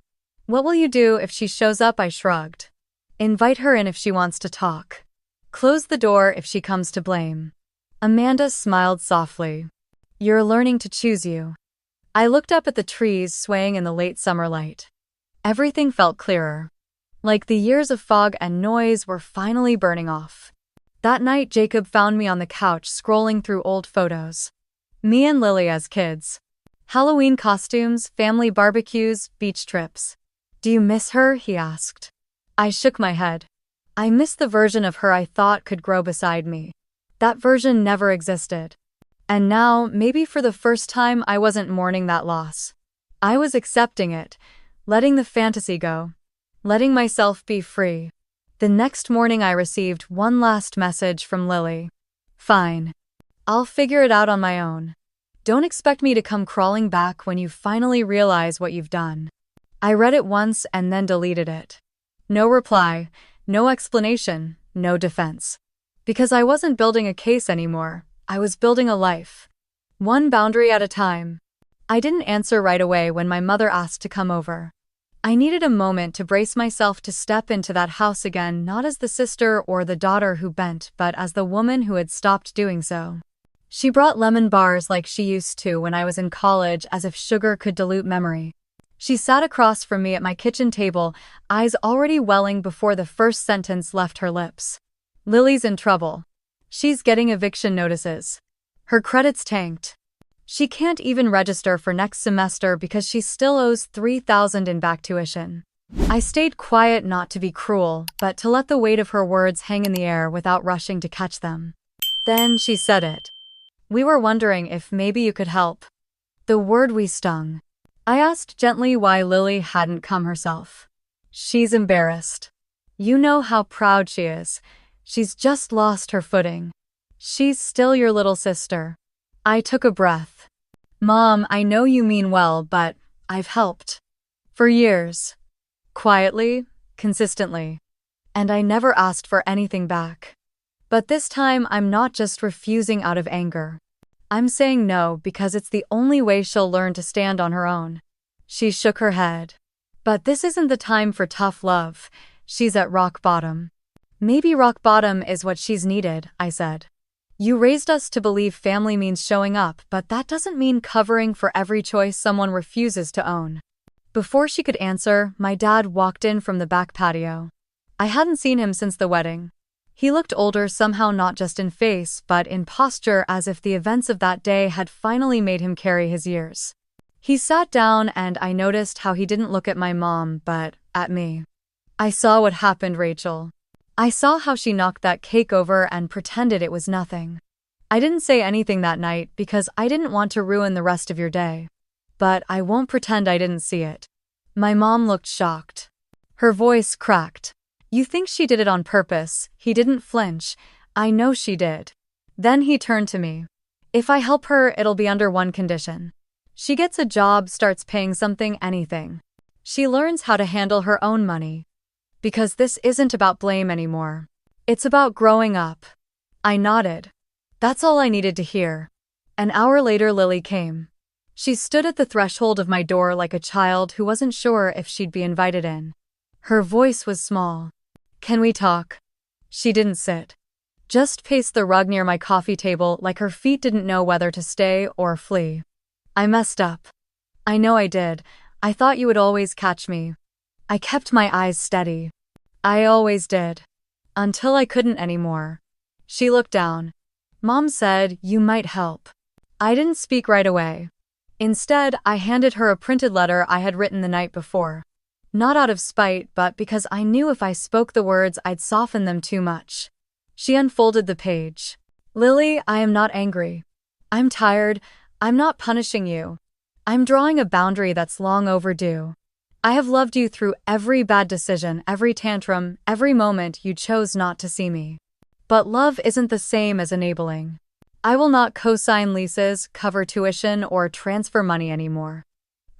What will you do if she shows up? I shrugged. Invite her in if she wants to talk. Close the door if she comes to blame. Amanda smiled softly. You're learning to choose you. I looked up at the trees swaying in the late summer light. Everything felt clearer. Like the years of fog and noise were finally burning off. That night, Jacob found me on the couch scrolling through old photos. Me and Lily as kids. Halloween costumes, family barbecues, beach trips. Do you miss her? He asked. I shook my head. I miss the version of her I thought could grow beside me. That version never existed. And now, maybe for the first time, I wasn't mourning that loss. I was accepting it, letting the fantasy go, letting myself be free. The next morning I received one last message from Lily. Fine. I'll figure it out on my own. Don't expect me to come crawling back when you finally realize what you've done. I read it once and then deleted it. No reply, no explanation, no defense. Because I wasn't building a case anymore, I was building a life. One boundary at a time. I didn't answer right away when my mother asked to come over. I needed a moment to brace myself to step into that house again, not as the sister or the daughter who bent, but as the woman who had stopped doing so. She brought lemon bars like she used to when I was in college, as if sugar could dilute memory. She sat across from me at my kitchen table, eyes already welling before the first sentence left her lips. Lily's in trouble. She's getting eviction notices. Her credit's tanked. She can't even register for next semester because she still owes $3,000 in back tuition. I stayed quiet, not to be cruel, but to let the weight of her words hang in the air without rushing to catch them. Then she said it. We were wondering if maybe you could help. The word we stung. I asked gently why Lily hadn't come herself. She's embarrassed. You know how proud she is. She's just lost her footing. She's still your little sister. I took a breath. Mom, I know you mean well, but I've helped. For years. Quietly, consistently. And I never asked for anything back. But this time I'm not just refusing out of anger. I'm saying no because it's the only way she'll learn to stand on her own. She shook her head. But this isn't the time for tough love. She's at rock bottom. Maybe rock bottom is what she's needed, I said. You raised us to believe family means showing up, but that doesn't mean covering for every choice someone refuses to own. Before she could answer, my dad walked in from the back patio. I hadn't seen him since the wedding. He looked older somehow, not just in face, but in posture, as if the events of that day had finally made him carry his years. He sat down and I noticed how he didn't look at my mom, but at me. I saw what happened, Rachel. I saw how she knocked that cake over and pretended it was nothing. I didn't say anything that night because I didn't want to ruin the rest of your day. But I won't pretend I didn't see it. My mom looked shocked. Her voice cracked. You think she did it on purpose? He didn't flinch. I know she did. Then he turned to me. If I help her, it'll be under one condition. She gets a job, starts paying something, anything. She learns how to handle her own money. Because this isn't about blame anymore. It's about growing up. I nodded. That's all I needed to hear. An hour later, Lily came. She stood at the threshold of my door like a child who wasn't sure if she'd be invited in. Her voice was small. Can we talk? She didn't sit. Just paced the rug near my coffee table like her feet didn't know whether to stay or flee. I messed up. I know I did. I thought you would always catch me. I kept my eyes steady. I always did. Until I couldn't anymore. She looked down. Mom said, you might help. I didn't speak right away. Instead, I handed her a printed letter I had written the night before. Not out of spite, but because I knew if I spoke the words, I'd soften them too much. She unfolded the page. Lily, I am not angry. I'm tired. I'm not punishing you. I'm drawing a boundary that's long overdue. I have loved you through every bad decision, every tantrum, every moment you chose not to see me. But love isn't the same as enabling. I will not co-sign leases, cover tuition, or transfer money anymore.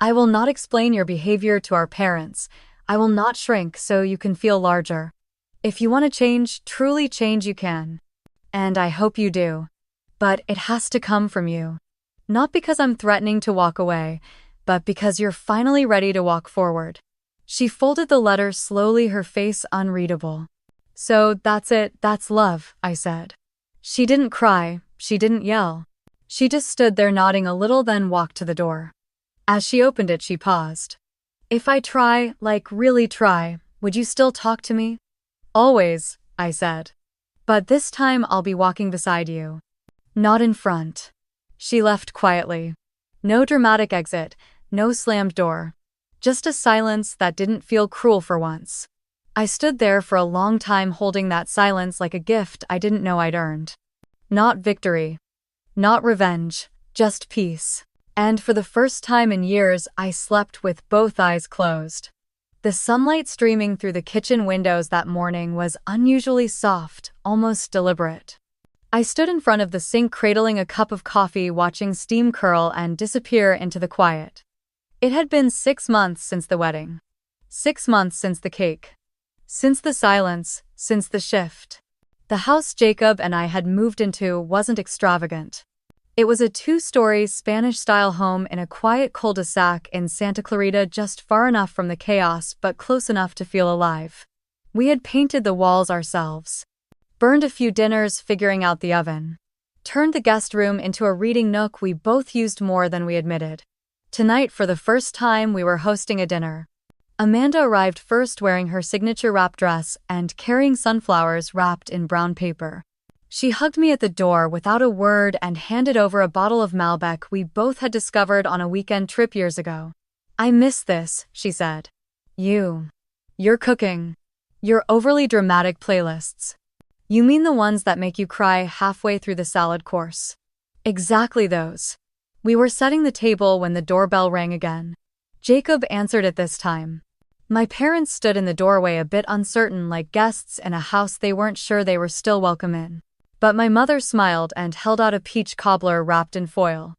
I will not explain your behavior to our parents. I will not shrink so you can feel larger. If you want to change, truly change, you can. And I hope you do. But it has to come from you. Not because I'm threatening to walk away, but because you're finally ready to walk forward. She folded the letter slowly, her face unreadable. So that's it, that's love, I said. She didn't cry, she didn't yell. She just stood there nodding a little, then walked to the door. As she opened it, she paused. If I try, like really try, would you still talk to me? Always, I said. But this time I'll be walking beside you. Not in front. She left quietly. No dramatic exit. No slammed door. Just a silence that didn't feel cruel for once. I stood there for a long time, holding that silence like a gift I didn't know I'd earned. Not victory. Not revenge. Just peace. And for the first time in years, I slept with both eyes closed. The sunlight streaming through the kitchen windows that morning was unusually soft, almost deliberate. I stood in front of the sink, cradling a cup of coffee, watching steam curl and disappear into the quiet. It had been 6 months since the wedding. 6 months since the cake. Since the silence, since the shift. The house Jacob and I had moved into wasn't extravagant. It was a 2-story Spanish-style home in a quiet cul-de-sac in Santa Clarita, just far enough from the chaos but close enough to feel alive. We had painted the walls ourselves. Burned a few dinners figuring out the oven. Turned the guest room into a reading nook we both used more than we admitted. Tonight, for the first time, we were hosting a dinner. Amanda arrived first wearing her signature wrap dress and carrying sunflowers wrapped in brown paper. She hugged me at the door without a word and handed over a bottle of Malbec we both had discovered on a weekend trip years ago. "I miss this," she said. You're cooking. Your overly dramatic playlists. You mean the ones that make you cry halfway through the salad course? Exactly those. We were setting the table when the doorbell rang again. Jacob answered it this time. My parents stood in the doorway a bit uncertain, like guests in a house they weren't sure they were still welcome in. But my mother smiled and held out a peach cobbler wrapped in foil.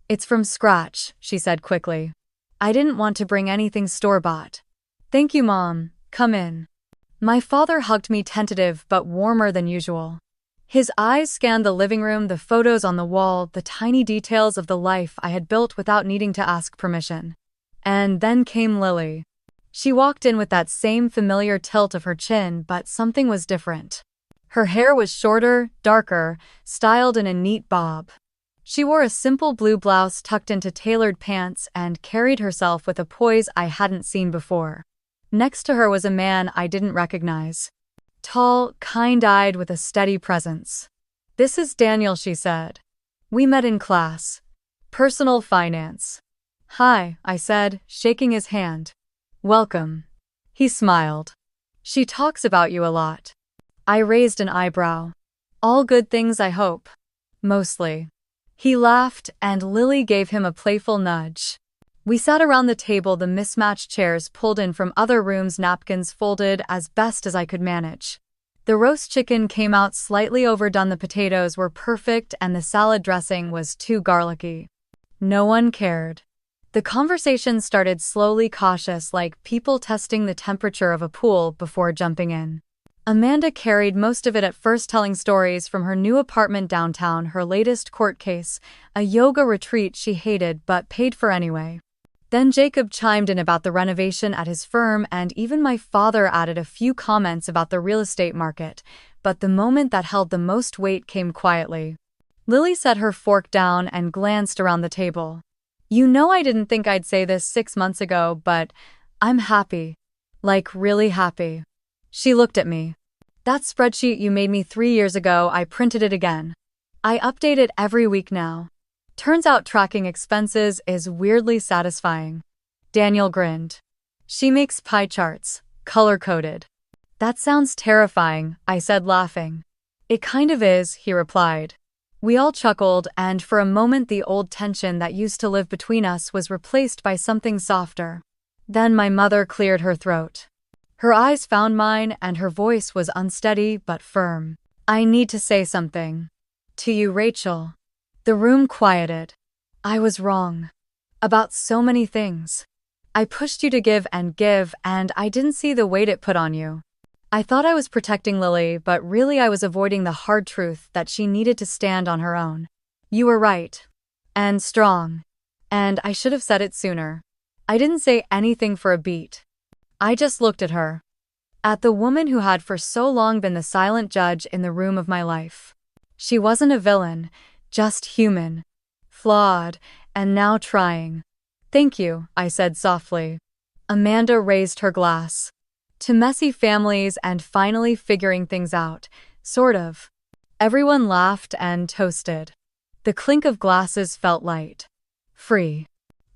"It's from scratch," she said quickly. "I didn't want to bring anything store-bought." "Thank you, Mom. Come in." My father hugged me, tentative but warmer than usual. His eyes scanned the living room, the photos on the wall, the tiny details of the life I had built without needing to ask permission. And then came Lily. She walked in with that same familiar tilt of her chin, but something was different. Her hair was shorter, darker, styled in a neat bob. She wore a simple blue blouse tucked into tailored pants and carried herself with a poise I hadn't seen before. Next to her was a man I didn't recognize. Tall, kind-eyed, with a steady presence. "This is Daniel," she said. "We met in class. Personal finance." "Hi," I said, shaking his hand. "Welcome." He smiled. "She talks about you a lot." I raised an eyebrow. "All good things, I hope." "Mostly." He laughed, and Lily gave him a playful nudge. We sat around the table, the mismatched chairs pulled in from other rooms, napkins folded as best as I could manage. The roast chicken came out slightly overdone, the potatoes were perfect, and the salad dressing was too garlicky. No one cared. The conversation started slowly, cautious, like people testing the temperature of a pool before jumping in. Amanda carried most of it at first, telling stories from her new apartment downtown, her latest court case, a yoga retreat she hated but paid for anyway. Then Jacob chimed in about the renovation at his firm, and even my father added a few comments about the real estate market, but the moment that held the most weight came quietly. Lily set her fork down and glanced around the table. "You know, I didn't think I'd say this 6 months ago, but I'm happy. Like, really happy." She looked at me. "That spreadsheet you made me 3 years ago, I printed it again. I update it every week now. Turns out tracking expenses is weirdly satisfying." Daniel grinned. "She makes pie charts, color-coded." "That sounds terrifying," I said, laughing. "It kind of is," he replied. We all chuckled, and for a moment the old tension that used to live between us was replaced by something softer. Then my mother cleared her throat. Her eyes found mine, and her voice was unsteady but firm. "I need to say something. To you, Rachel." The room quieted. "I was wrong. About so many things. I pushed you to give, and I didn't see the weight it put on you. I thought I was protecting Lily, but really I was avoiding the hard truth that she needed to stand on her own. You were right. And strong. And I should have said it sooner." I didn't say anything for a beat. I just looked at her. At the woman who had for so long been the silent judge in the room of my life. She wasn't a villain, just human. Flawed, and now trying. "Thank you," I said softly. Amanda raised her glass. "To messy families and finally figuring things out, sort of." Everyone laughed and toasted. The clink of glasses felt light. Free.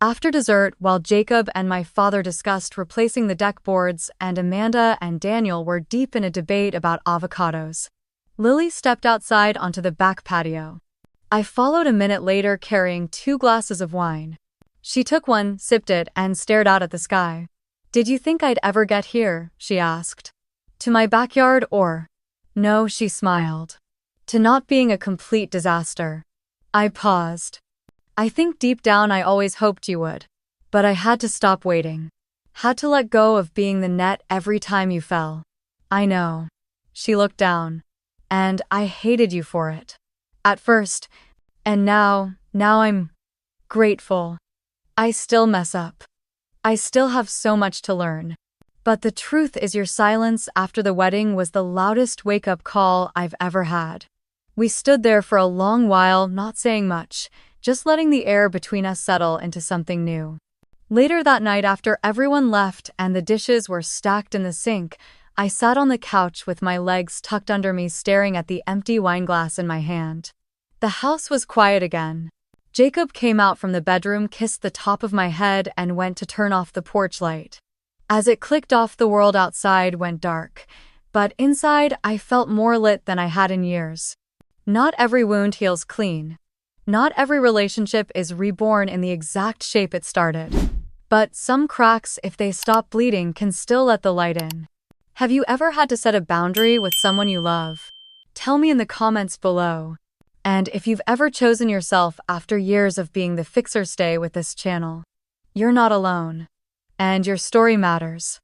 After dessert, while Jacob and my father discussed replacing the deck boards, and Amanda and Daniel were deep in a debate about avocados, Lily stepped outside onto the back patio. I followed a minute later, carrying 2 glasses of wine. She took one, sipped it, and stared out at the sky. "Did you think I'd ever get here?" she asked. "To my backyard, or?" "No," she smiled. "To not being a complete disaster." I paused. "I think deep down I always hoped you would. But I had to stop waiting. Had to let go of being the net every time you fell." "I know." She looked down. "And I hated you for it. At first. And now I'm grateful. I still mess up. I still have so much to learn. But the truth is, your silence after the wedding was the loudest wake-up call I've ever had." We stood there for a long while, not saying much, just letting the air between us settle into something new. Later that night, after everyone left and the dishes were stacked in the sink, I sat on the couch with my legs tucked under me, staring at the empty wine glass in my hand. The house was quiet again. Jacob came out from the bedroom, kissed the top of my head, and went to turn off the porch light. As it clicked off, the world outside went dark, but inside I felt more lit than I had in years. Not every wound heals clean. Not every relationship is reborn in the exact shape it started. But some cracks, if they stop bleeding, can still let the light in. Have you ever had to set a boundary with someone you love? Tell me in the comments below. And if you've ever chosen yourself after years of being the fixer, stay with this channel. You're not alone. And your story matters.